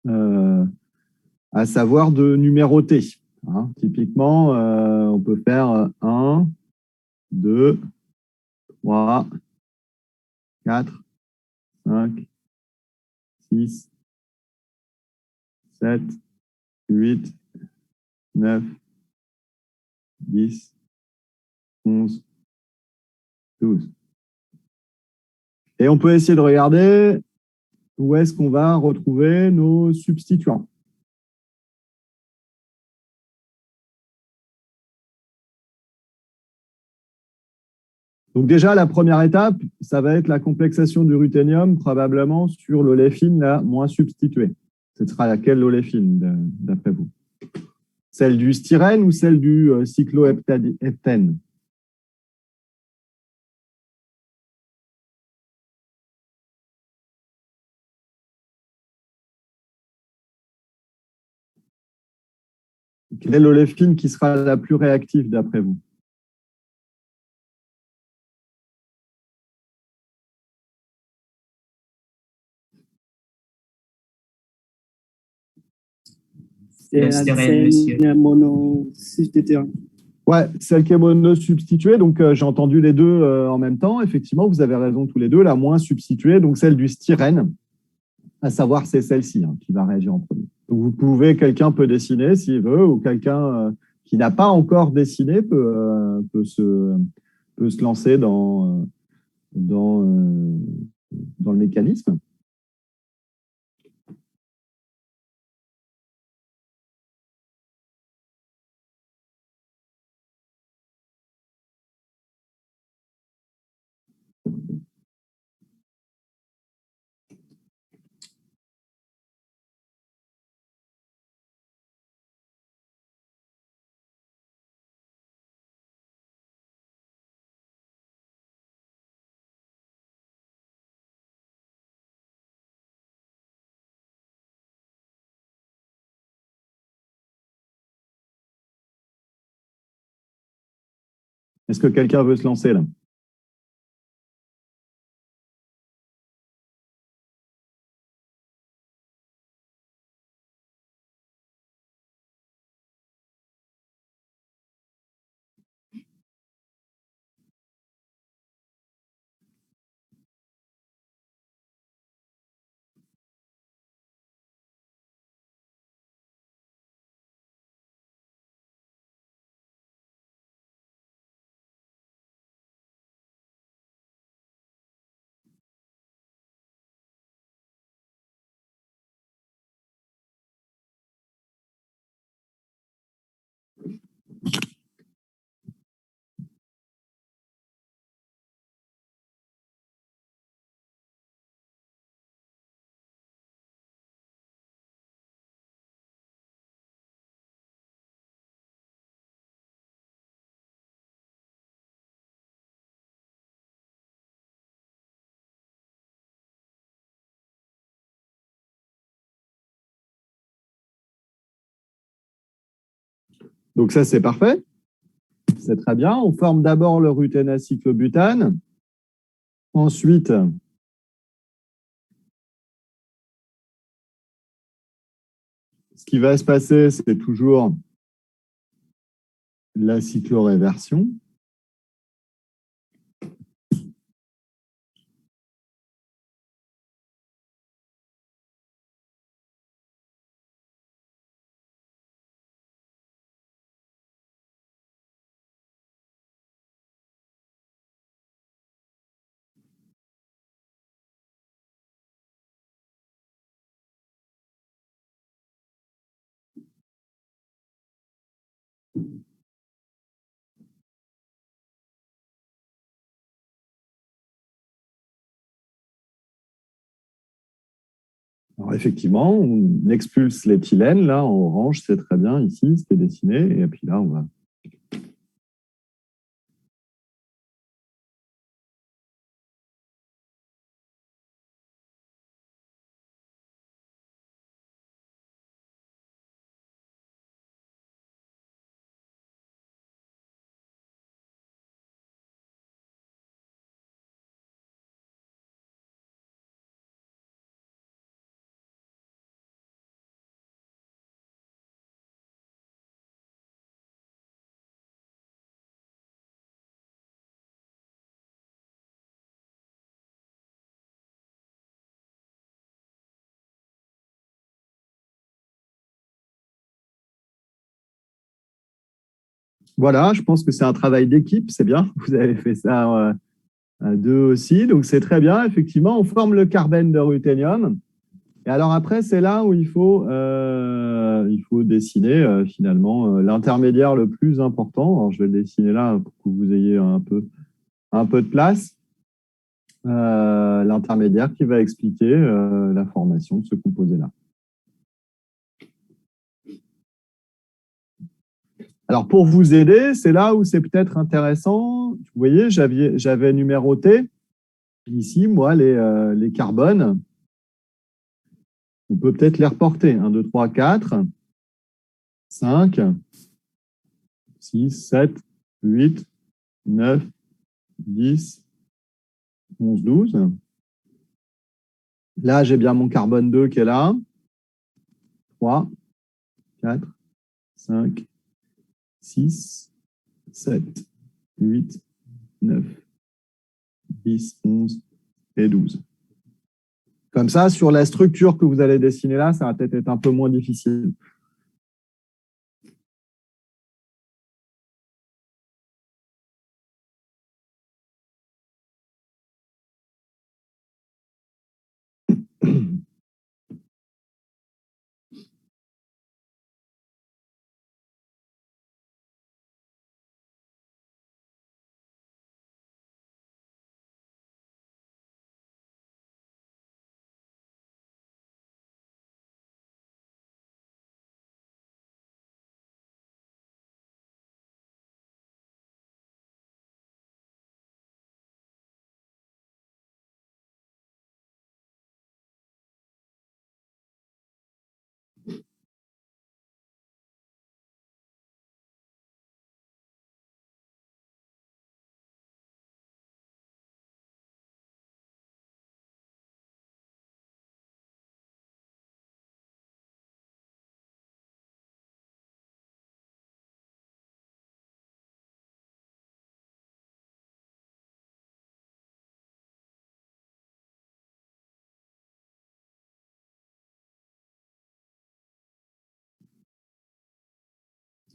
euh, à savoir de numéroter. Hein. Typiquement, on peut faire 1, 2, 3, 4, 5, 6, 7, 8, 9, 10, 11, 12. Et on peut essayer de regarder où est-ce qu'on va retrouver nos substituants. Donc déjà, la première étape, ça va être la complexation du ruthénium, probablement sur l'oléfine la moins substituée. Ce sera laquelle l'oléfine, d'après vous? Celle du styrène ou celle du cycloheptène? Quelle est l'oléfine qui sera la plus réactive, d'après vous? C'est une monosubstituant. Ouais, celle qui est monosubstituée, donc j'ai entendu les deux en même temps. Effectivement, vous avez raison tous les deux, la moins substituée, donc celle du styrène, à savoir c'est celle-ci qui va réagir en premier. Donc vous pouvez, quelqu'un peut dessiner s'il veut, ou quelqu'un qui n'a pas encore dessiné peut se lancer dans le mécanisme. Est-ce que quelqu'un veut se lancer là? Donc ça, c'est parfait. C'est très bien. On forme d'abord le ruthénacyclobutane. Ensuite, ce qui va se passer, c'est toujours la cycloréversion. Alors effectivement, on expulse l'éthylène, là, en orange, c'est très bien, ici, c'était dessiné, et puis là, on va Voilà, je pense que c'est un travail d'équipe, c'est bien. Vous avez fait ça à deux aussi, donc c'est très bien. Effectivement, on forme le carbène de ruthénium. Et alors après, c'est là où il faut dessiner finalement l'intermédiaire le plus important. Alors, je vais le dessiner là pour que vous ayez un peu de place. L'intermédiaire qui va expliquer la formation de ce composé-là. Alors, pour vous aider, c'est là où c'est peut-être intéressant. Vous voyez, j'avais numéroté ici, moi, les carbones. On peut peut-être les reporter. 1, 2, 3, 4, 5, 6, 7, 8, 9, 10, 11, 12. Là, j'ai bien mon carbone 2 qui est là. 3, 4, 5, 6, 7, 8, 9, 10, 11 et 12. Comme ça, sur la structure que vous allez dessiner là, ça va peut-être être un peu moins difficile.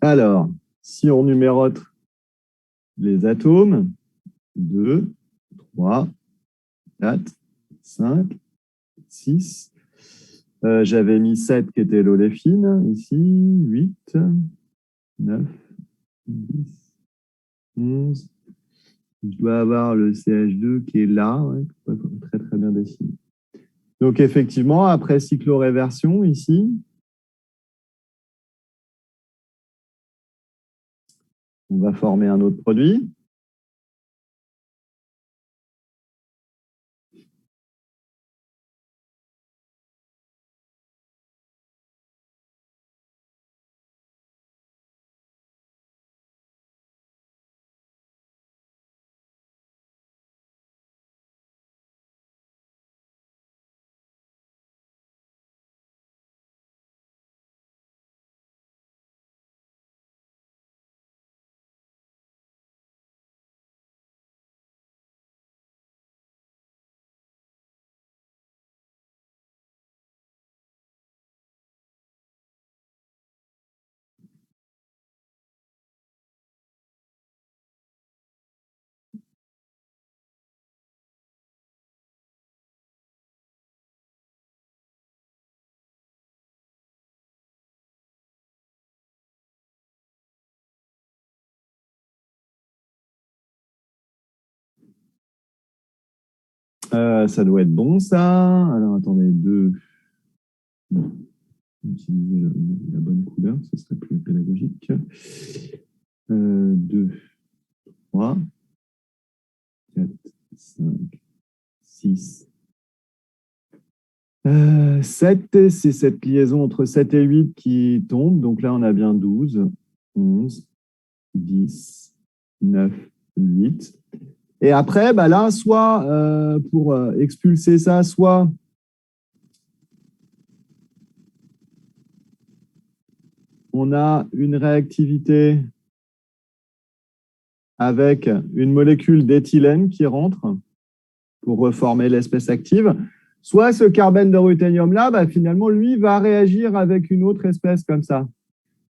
Alors, si on numérote les atomes, 2, 3, 4, 5, 6. J'avais mis 7 qui était l'oléfine, ici, 8, 9, 10, 11. Je dois avoir le CH2 qui est là, ouais, très très bien dessiné. Donc effectivement, après cycloréversion, ici, on va former un autre produit. Ça doit être bon, ça. Alors, attendez, 2. Utiliser la bonne couleur, ce serait plus pédagogique. 2, 3, 4, 5, 6, 7. C'est cette liaison entre 7 et 8 qui tombe. Donc là, on a bien 12, 11, 10, 9, 8. Et après, bah là, soit pour expulser ça, soit on a une réactivité avec une molécule d'éthylène qui rentre pour reformer l'espèce active, soit ce carbène de ruthénium-là, bah, finalement, lui, va réagir avec une autre espèce comme ça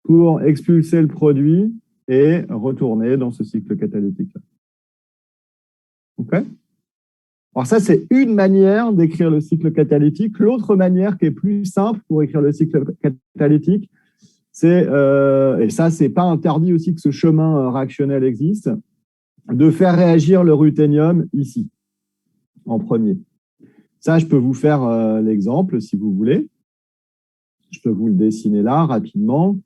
pour expulser le produit et retourner dans ce cycle catalytique-là. OK? Alors ça, c'est une manière d'écrire le cycle catalytique. L'autre manière qui est plus simple pour écrire le cycle catalytique, c'est, et ça, c'est pas interdit aussi que ce chemin réactionnel existe, de faire réagir le ruthénium ici, en premier. Ça, je peux vous faire l'exemple si vous voulez. Je peux vous le dessiner là rapidement.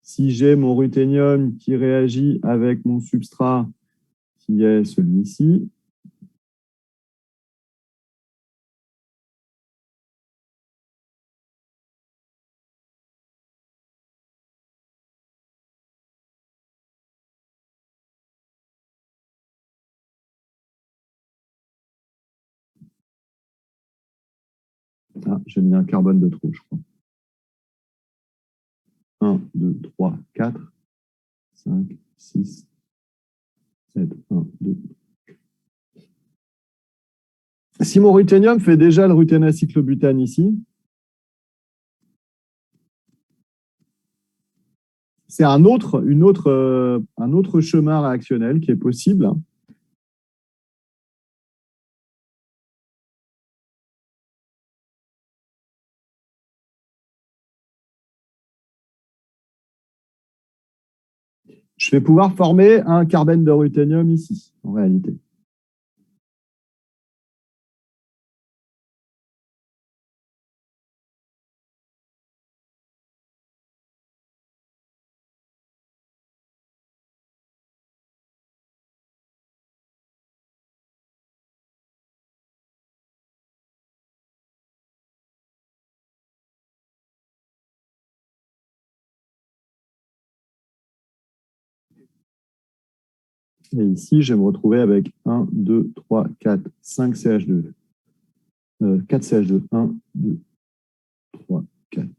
Si j'ai mon ruthénium qui réagit avec mon substrat qui est celui-ci, j'ai mis un carbone de trop, je crois. 1, 2, 3, 4, 5, 6, 7, 1, 2. Si mon ruthénium fait déjà le ruthénacyclobutane ici, c'est un autre chemin réactionnel qui est possible. Je vais pouvoir former un carbène de ruthénium ici, en réalité. Et ici, je vais me retrouver avec 1, 2, 3, 4, 5 CH2. 4 CH2. 1, 2, 3, 4.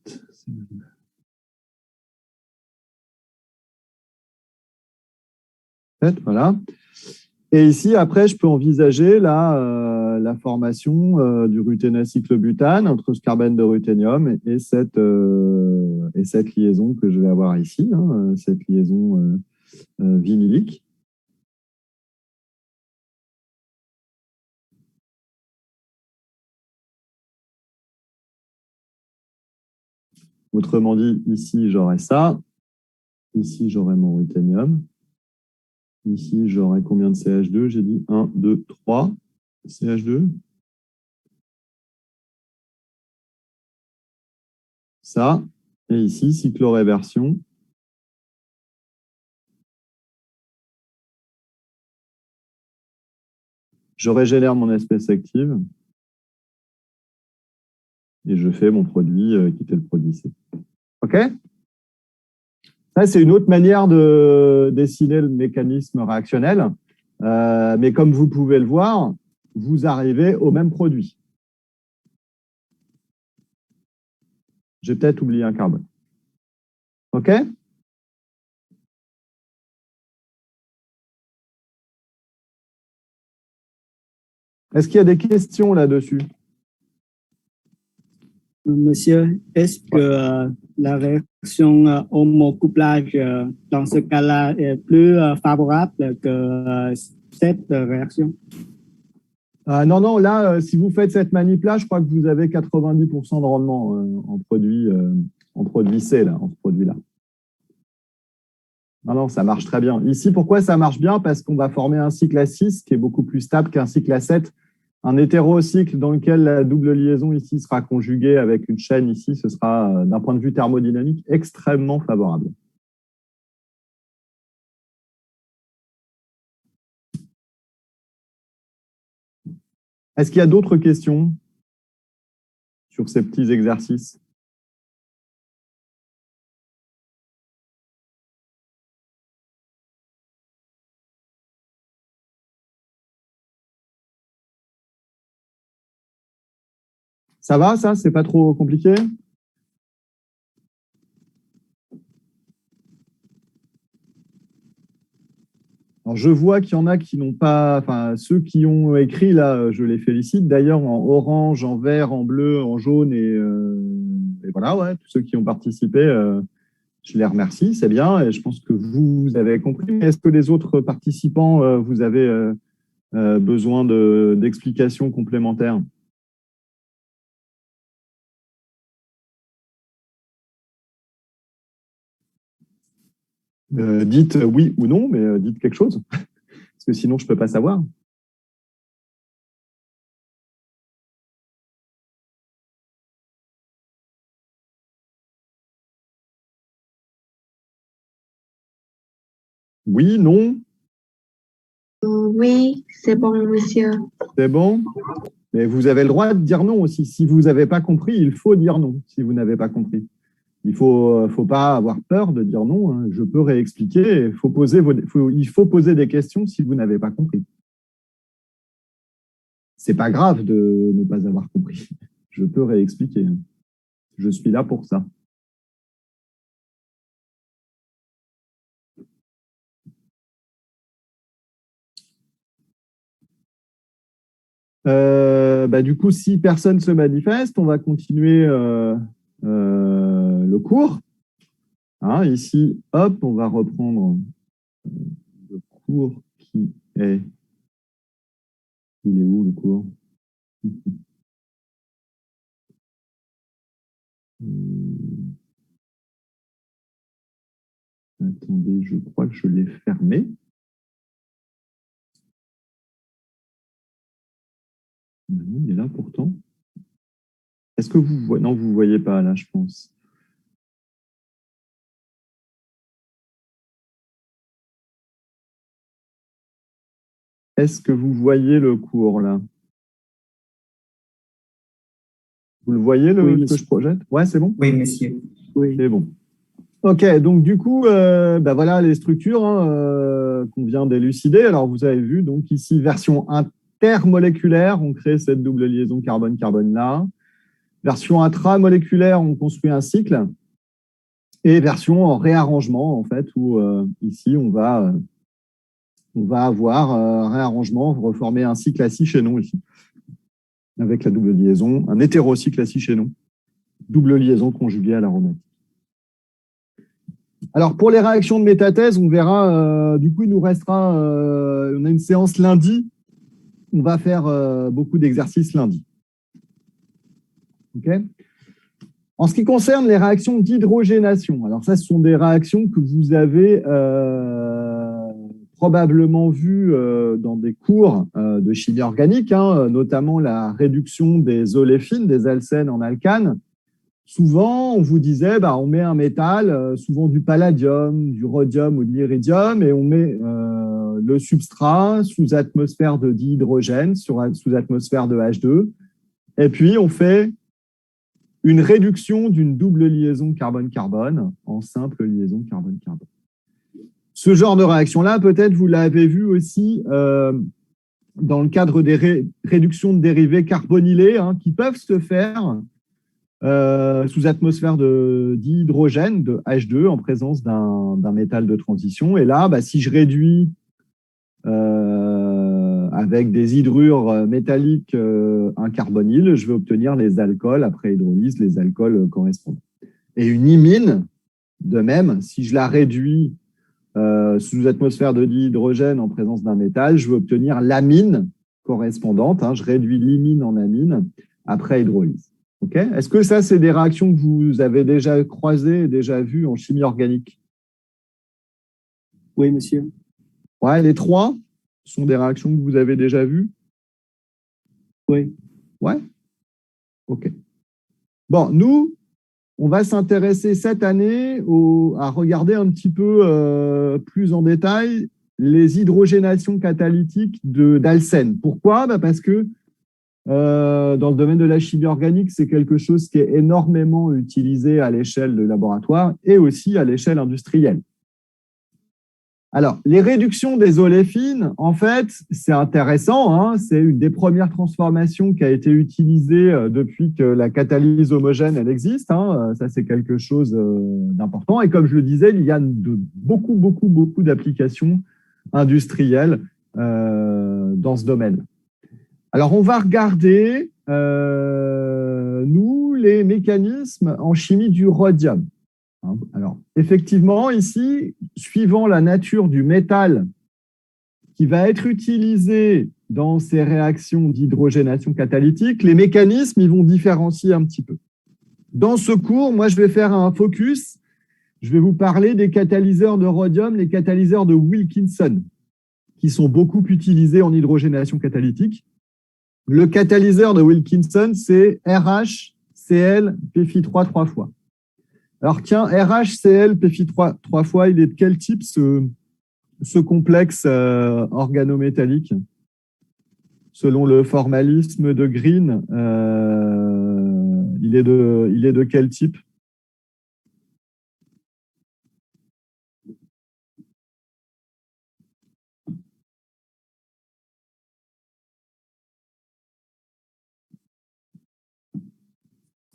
Voilà. Et ici, après, je peux envisager la formation du ruthénacyclobutane entre ce carbène de ruthénium et cette liaison que je vais avoir ici, cette liaison vinylique. Autrement dit, ici, j'aurai ça. Ici, j'aurai mon ruthénium. Ici, j'aurai combien de CH2? J'ai dit 1, 2, 3 CH2. Ça. Et ici, cycloréversion. Je régénère mon espèce active. Et je fais mon produit qui était le produit C. OK? Ça, c'est une autre manière de dessiner le mécanisme réactionnel. Mais comme vous pouvez le voir, vous arrivez au même produit. J'ai peut-être oublié un carbone. OK? Est-ce qu'il y a des questions là-dessus? Monsieur, est-ce que la réaction homocouplage dans ce cas-là est plus favorable que cette réaction? Non, là, si vous faites cette manip-là, je crois que vous avez 90% de rendement en produit C, là, en ce produit-là. Non, ça marche très bien. Ici, pourquoi ça marche bien? Parce qu'on va former un cycle à 6 qui est beaucoup plus stable qu'un cycle à 7. Un hétérocycle dans lequel la double liaison ici sera conjuguée avec une chaîne ici, ce sera, d'un point de vue thermodynamique, extrêmement favorable. Est-ce qu'il y a d'autres questions sur ces petits exercices? Ça va, ça? C'est pas trop compliqué? Alors, je vois qu'il y en a qui n'ont pas, enfin, ceux qui ont écrit, là, je les félicite. D'ailleurs, en orange, en vert, en bleu, en jaune, et voilà, ouais, tous ceux qui ont participé, Je les remercie, c'est bien, et je pense que vous avez compris. Est-ce que les autres participants, vous avez besoin d'explications complémentaires? Dites oui ou non, mais dites quelque chose, parce que sinon je ne peux pas savoir. Oui, non, Oui, c'est bon, monsieur. c'est bon. Mais vous avez le droit de dire non aussi. Si vous n'avez pas compris, il faut dire non si vous n'avez pas compris. Il ne faut pas avoir peur de dire non, hein. Je peux réexpliquer. Il faut poser des questions si vous n'avez pas compris. C'est pas grave de ne pas avoir compris. Je peux réexpliquer. Je suis là pour ça. Du coup, si personne ne se manifeste, on va continuer le cours. Hein, ici, hop, on va reprendre le cours qui est... Il est où le cours? Attendez, je crois que je l'ai fermé. Non, il est là pourtant. Est-ce que vous voyez? Non, vous ne voyez pas là, je pense. Est-ce que vous voyez le cours là? Vous le voyez, Oui, ce que je projette? Ouais, c'est bon? Oui, monsieur. Oui. C'est bon. Ok, donc du coup, voilà les structures qu'on vient d'élucider. Alors, vous avez vu, donc ici, version intermoléculaire, on crée cette double liaison carbone-carbone là. Version intramoléculaire, on construit un cycle. Et version en réarrangement, en fait, où ici, on va avoir un réarrangement, reformer un cycle assis chez nous ici, avec la double liaison, un hétérocycle assis chez nous, double liaison conjuguée à l'aromatique. Alors, pour les réactions de métathèse, on verra, du coup, il nous restera, on a une séance lundi, on va faire beaucoup d'exercices lundi. OK ? En ce qui concerne les réactions d'hydrogénation, alors ça, ce sont des réactions que vous avez probablement vues dans des cours de chimie organique, hein, notamment la réduction des oléfines, des alcènes en alcanes. Souvent, on vous disait, on met un métal, souvent du palladium, du rhodium ou de l'iridium, et on met le substrat sous atmosphère de dihydrogène, sous atmosphère de H2, et puis on fait une réduction d'une double liaison carbone-carbone en simple liaison carbone-carbone. Ce genre de réaction-là, peut-être vous l'avez vu aussi dans le cadre des réductions de dérivés carbonylés qui peuvent se faire sous atmosphère de dihydrogène, de H2, en présence d'un métal de transition. Et là, si je réduis avec des hydrures métalliques un carbonyle, je vais obtenir les alcools, après hydrolyse, les alcools correspondants. Et une imine, de même, si je la réduis sous atmosphère de dihydrogène en présence d'un métal, je vais obtenir l'amine correspondante. Je réduis l'imine en amine après hydrolyse. Okay. Est-ce que ça, c'est des réactions que vous avez déjà croisées, déjà vues en chimie organique? Oui, monsieur. Ouais, les trois sont des réactions que vous avez déjà vues? Oui. Ouais? OK. Bon, nous, on va s'intéresser cette année à regarder un petit peu plus en détail les hydrogénations catalytiques d'alcène. Pourquoi? Parce que dans le domaine de la chimie organique, c'est quelque chose qui est énormément utilisé à l'échelle de laboratoire et aussi à l'échelle industrielle. Alors, les réductions des oléfines, en fait, c'est intéressant. C'est une des premières transformations qui a été utilisée depuis que la catalyse homogène elle existe. Ça, c'est quelque chose d'important. Et comme je le disais, il y a beaucoup d'applications industrielles dans ce domaine. Alors, on va regarder, nous, les mécanismes en chimie du rhodium. Alors, effectivement, ici, suivant la nature du métal qui va être utilisé dans ces réactions d'hydrogénation catalytique, les mécanismes ils vont différencier un petit peu. Dans ce cours, moi, je vais faire un focus. Je vais vous parler des catalyseurs de rhodium, les catalyseurs de Wilkinson, qui sont beaucoup utilisés en hydrogénation catalytique. Le catalyseur de Wilkinson, c'est RHCl PFI3 3 fois. Alors tiens, RHCl PFI3 3 fois, il est de quel type ce complexe organométallique? Selon le formalisme de Green, il est de quel type?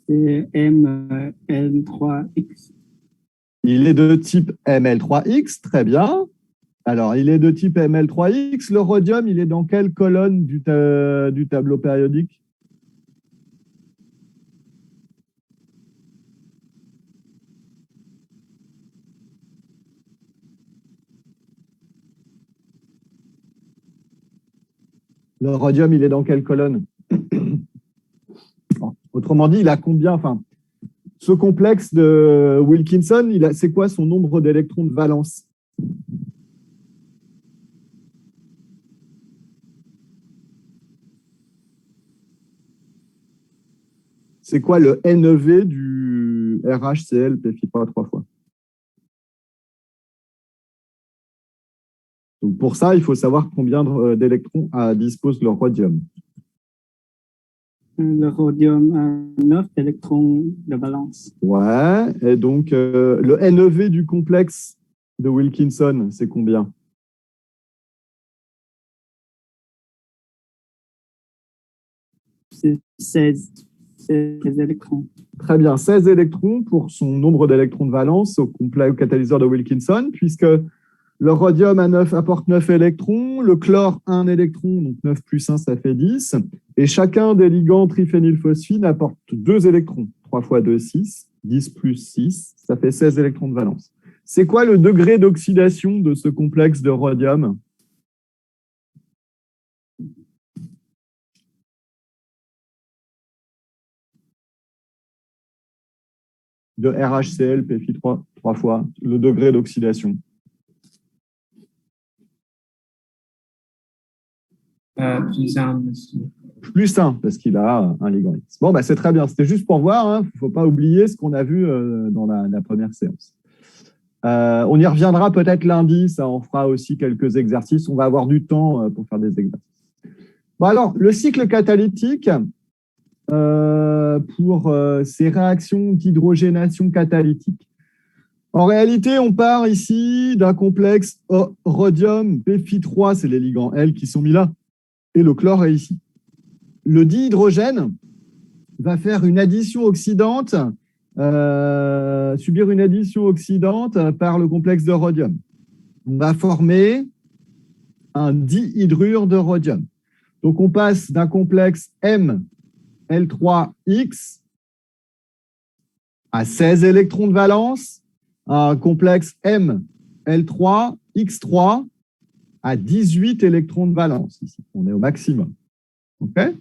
C'est ML3X. Il est de type ML3X, très bien. Alors, il est de type ML3X. Le rhodium, il est dans quelle colonne du tableau périodique? Le rhodium, il est dans quelle colonne? Autrement dit, il a combien? Enfin, ce complexe de Wilkinson, c'est quoi son nombre d'électrons de valence? C'est quoi le NEV du RHCl PFI3 3 fois? Donc pour ça, il faut savoir combien d'électrons dispose le rhodium. Le rhodium a 9 électrons de valence. Ouais, et donc le NEV du complexe de Wilkinson, c'est combien? C'est 16 électrons. Très bien, 16 électrons pour son nombre d'électrons de valence au catalyseur de Wilkinson, puisque le rhodium apporte 9 électrons, le chlore 1 électron, donc 9 plus 1, ça fait 10. Et chacun des ligands triphénylphosphine apporte 2 électrons. 3 fois 2, 6. 10 plus 6, ça fait 16 électrons de valence. C'est quoi le degré d'oxydation de ce complexe de rhodium? De RHCl, PFI3, 3 fois, le degré d'oxydation. Plus 1, monsieur. Plus 1, parce qu'il a un ligand X. Bon, c'est très bien. C'était juste pour voir. Il ne faut pas oublier ce qu'on a vu dans la première séance. On y reviendra peut-être lundi. Ça en fera aussi quelques exercices. On va avoir du temps pour faire des exercices. Bon, alors, le cycle catalytique, pour ces réactions d'hydrogénation catalytique. En réalité, on part ici d'un complexe rhodium PFI3, c'est les ligands L qui sont mis là, et le chlore est ici. Le dihydrogène va faire une addition oxydante, subir une addition oxydante par le complexe de rhodium. On va former un dihydrure de rhodium. Donc, on passe d'un complexe ML3X à 16 électrons de valence à un complexe ML3X3 à 18 électrons de valence. Ici, on est au maximum. Okay.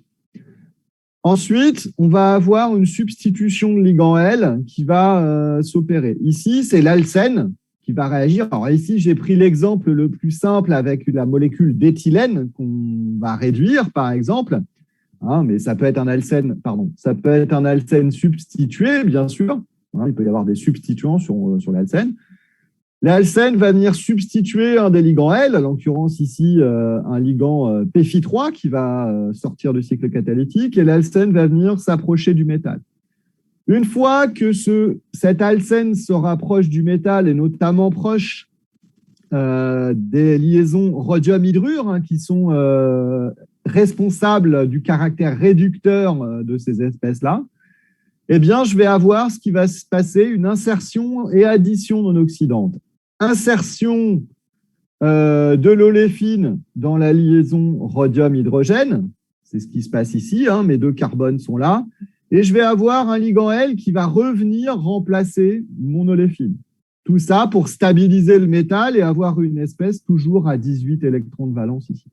Ensuite, on va avoir une substitution de ligand L qui va s'opérer. Ici, c'est l'alcène qui va réagir. Alors ici, j'ai pris l'exemple le plus simple avec la molécule d'éthylène qu'on va réduire, par exemple. Mais ça peut être un alcène, ça peut être un alcène substitué, bien sûr. Il peut y avoir des substituants sur l'alcène. L'alcène va venir substituer un des ligands L, en l'occurrence ici un ligand PFI3 qui va sortir du cycle catalytique, et l'alcène va venir s'approcher du métal. Une fois que cet alcène se rapproche du métal, et notamment proche des liaisons rhodium-hydrure, qui sont responsables du caractère réducteur de ces espèces-là, eh bien, je vais avoir ce qui va se passer, une insertion et addition non oxydante. Insertion de l'oléfine dans la liaison rhodium-hydrogène, c'est ce qui se passe ici, mes 2 carbones sont là, et je vais avoir un ligand L qui va revenir remplacer mon oléfine. Tout ça pour stabiliser le métal et avoir une espèce toujours à 18 électrons de valence ici.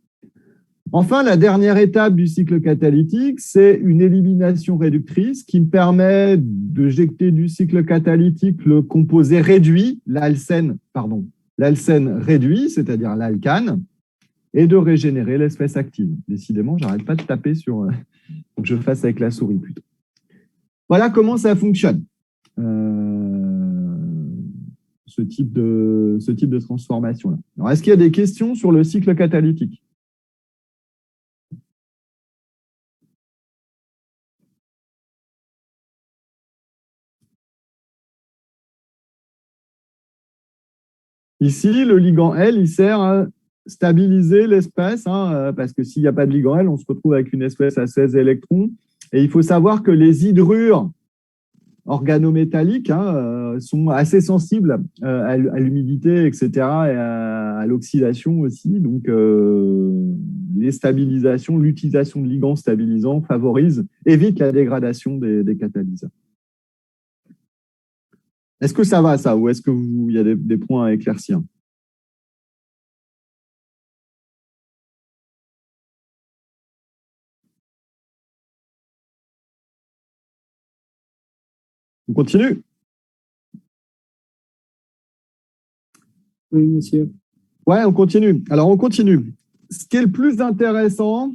Enfin, la dernière étape du cycle catalytique, c'est une élimination réductrice qui me permet de jeter du cycle catalytique le composé réduit, l'alcène réduit, c'est-à-dire l'alcane, et de régénérer l'espèce active. Décidément, je n'arrête pas de taper sur... Faut que je fasse avec la souris plutôt. Voilà comment ça fonctionne, ce type de transformation-là. Alors, est-ce qu'il y a des questions sur le cycle catalytique ? Ici, le ligand L, il sert à stabiliser l'espèce, parce que s'il n'y a pas de ligand L, on se retrouve avec une espèce à 16 électrons. Et il faut savoir que les hydrures organométalliques sont assez sensibles à l'humidité, etc., et à l'oxydation aussi. Donc, les stabilisations, l'utilisation de ligands stabilisants évite la dégradation des catalyseurs. Est-ce que ça va, ça, ou est-ce qu'il y a des points à éclaircir? On continue? Oui, monsieur. Ouais, on continue. Alors, on continue. Ce qui est le plus intéressant,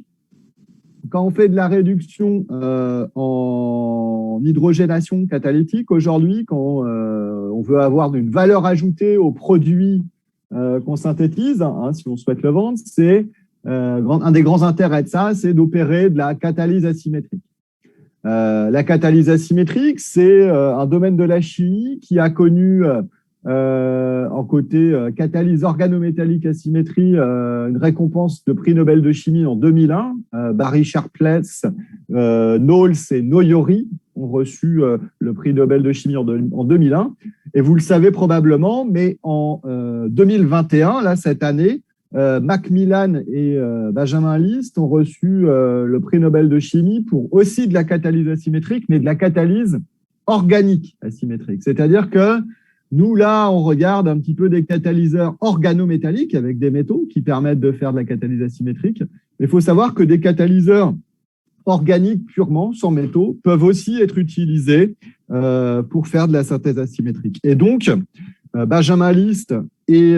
quand on fait de la réduction en hydrogénation catalytique aujourd'hui, quand on veut avoir une valeur ajoutée au produit qu'on synthétise, si on souhaite le vendre, c'est un des grands intérêts de ça, c'est d'opérer de la catalyse asymétrique. La catalyse asymétrique, c'est un domaine de la chimie qui a connu en côté catalyse organométallique asymétrie une récompense de prix Nobel de chimie en 2001. Barry Sharpless, Knowles et Noyori ont reçu le prix Nobel de chimie en 2001. Et vous le savez probablement, mais en 2021, là, cette année, Macmillan et Benjamin List ont reçu le prix Nobel de chimie pour aussi de la catalyse asymétrique, mais de la catalyse organique asymétrique. C'est-à-dire que nous, là, on regarde un petit peu des catalyseurs organométalliques avec des métaux qui permettent de faire de la catalyse asymétrique. Mais il faut savoir que des catalyseurs organiques purement, sans métaux, peuvent aussi être utilisés pour faire de la synthèse asymétrique. Et donc, Benjamin List et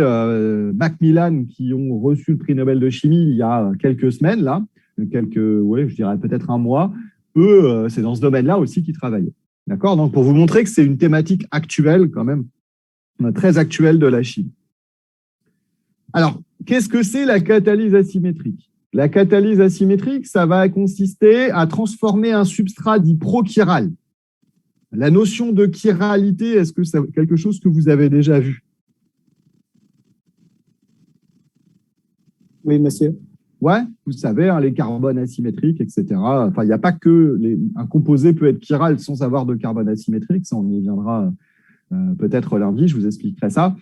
Macmillan, qui ont reçu le prix Nobel de chimie il y a quelques semaines, là, je dirais peut-être un mois, eux, c'est dans ce domaine-là aussi qu'ils travaillent. D'accord? Donc, pour vous montrer que c'est une thématique actuelle, quand même, très actuelle de la chimie. Alors, qu'est-ce que c'est la catalyse asymétrique? La catalyse asymétrique, ça va consister à transformer un substrat dit prochiral. La notion de chiralité, est-ce que c'est quelque chose que vous avez déjà vu? Oui, monsieur. Ouais, vous savez, les carbones asymétriques, etc. Enfin, il n'y a pas que un composé peut être chiral sans avoir de carbone asymétrique. Ça, on y viendra peut-être lundi, je vous expliquerai ça.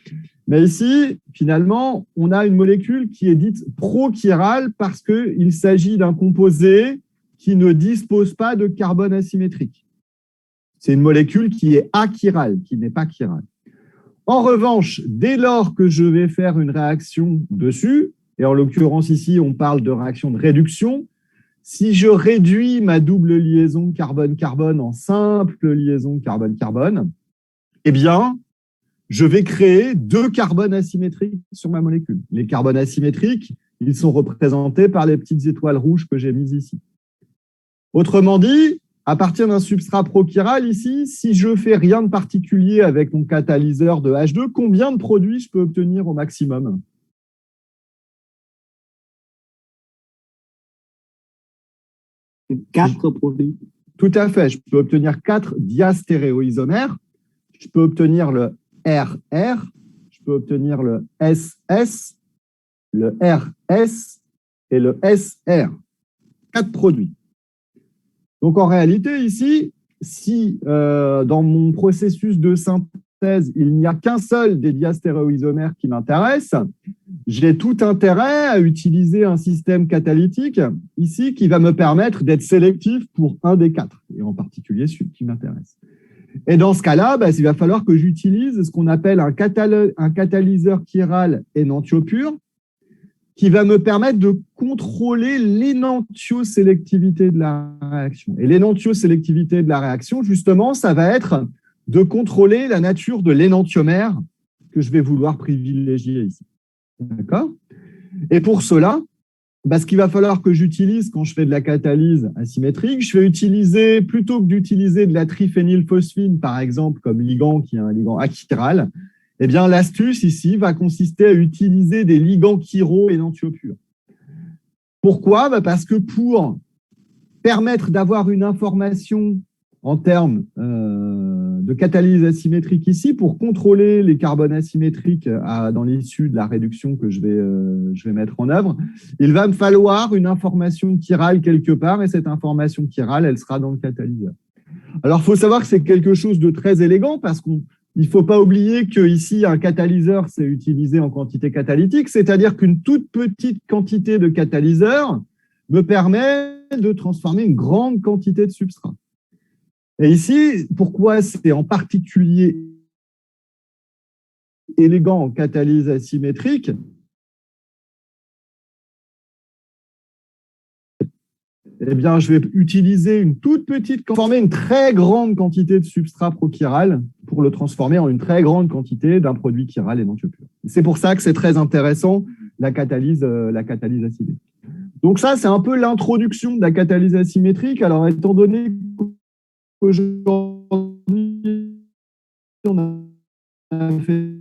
Mais ici, finalement, on a une molécule qui est dite prochirale parce qu'il s'agit d'un composé qui ne dispose pas de carbone asymétrique. C'est une molécule qui est achirale, qui n'est pas chirale. En revanche, dès lors que je vais faire une réaction dessus, et en l'occurrence ici, on parle de réaction de réduction, si je réduis ma double liaison carbone-carbone en simple liaison carbone-carbone, eh bien, je vais créer deux carbones asymétriques sur ma molécule. Les carbones asymétriques, ils sont représentés par les petites étoiles rouges que j'ai mises ici. Autrement dit, à partir d'un substrat prochiral ici, si je ne fais rien de particulier avec mon catalyseur de H2, combien de produits je peux obtenir au maximum? Quatre produits. Tout à fait. Je peux obtenir 4 diastéréoisomères. Je peux obtenir le RR, je peux obtenir le SS, le RS et le SR. 4 produits. Donc, en réalité, ici, si dans mon processus de synthèse, synthèse, il n'y a qu'un seul des diastéréoisomères qui m'intéresse, j'ai tout intérêt à utiliser un système catalytique ici qui va me permettre d'être sélectif pour un des quatre, et en particulier celui qui m'intéresse. Et dans ce cas-là, il va falloir que j'utilise ce qu'on appelle un catalyseur chiral énantiopure qui va me permettre de contrôler l'énantiosélectivité de la réaction. Et l'énantiosélectivité de la réaction, justement, ça va être de contrôler la nature de l'énantiomère que je vais vouloir privilégier ici. D'accord? Et pour cela, ce qu'il va falloir que j'utilise quand je fais de la catalyse asymétrique, je vais utiliser, plutôt que d'utiliser de la triphénylphosphine, par exemple, comme ligand, qui est un ligand achiral, eh bien, l'astuce ici va consister à utiliser des ligands chiro énantiopures. Pourquoi? Parce que pour permettre d'avoir une information en termes de catalyse asymétrique ici, pour contrôler les carbones asymétriques dans l'issue de la réduction que je vais mettre en œuvre, il va me falloir une information chirale quelque part, et cette information chirale, elle sera dans le catalyseur. Alors, il faut savoir que c'est quelque chose de très élégant, parce qu'il ne faut pas oublier qu'ici, un catalyseur, c'est utilisé en quantité catalytique, c'est-à-dire qu'une toute petite quantité de catalyseur me permet de transformer une grande quantité de substrat. Et ici, pourquoi c'est en particulier élégant en catalyse asymétrique? Eh bien, je vais utiliser une toute petite, transformer une très grande quantité de substrat prochiral pour le transformer en une très grande quantité d'un produit chiral énantiopure. C'est pour ça que c'est très intéressant, la catalyse asymétrique. Donc ça, c'est un peu l'introduction de la catalyse asymétrique. Alors, étant donné qu'aujourd'hui, on a fait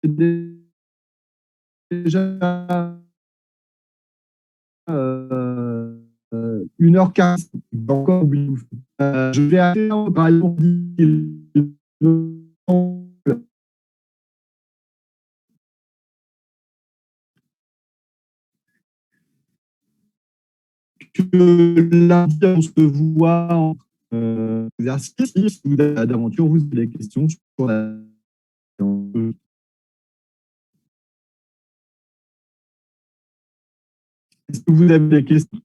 déjà 1h15, encore oublié. Je vais aller par exemple que lundi, on se voit en exercice. Si vous avez d'aventure, vous avez des questions sur la... Est-ce que vous avez des questions?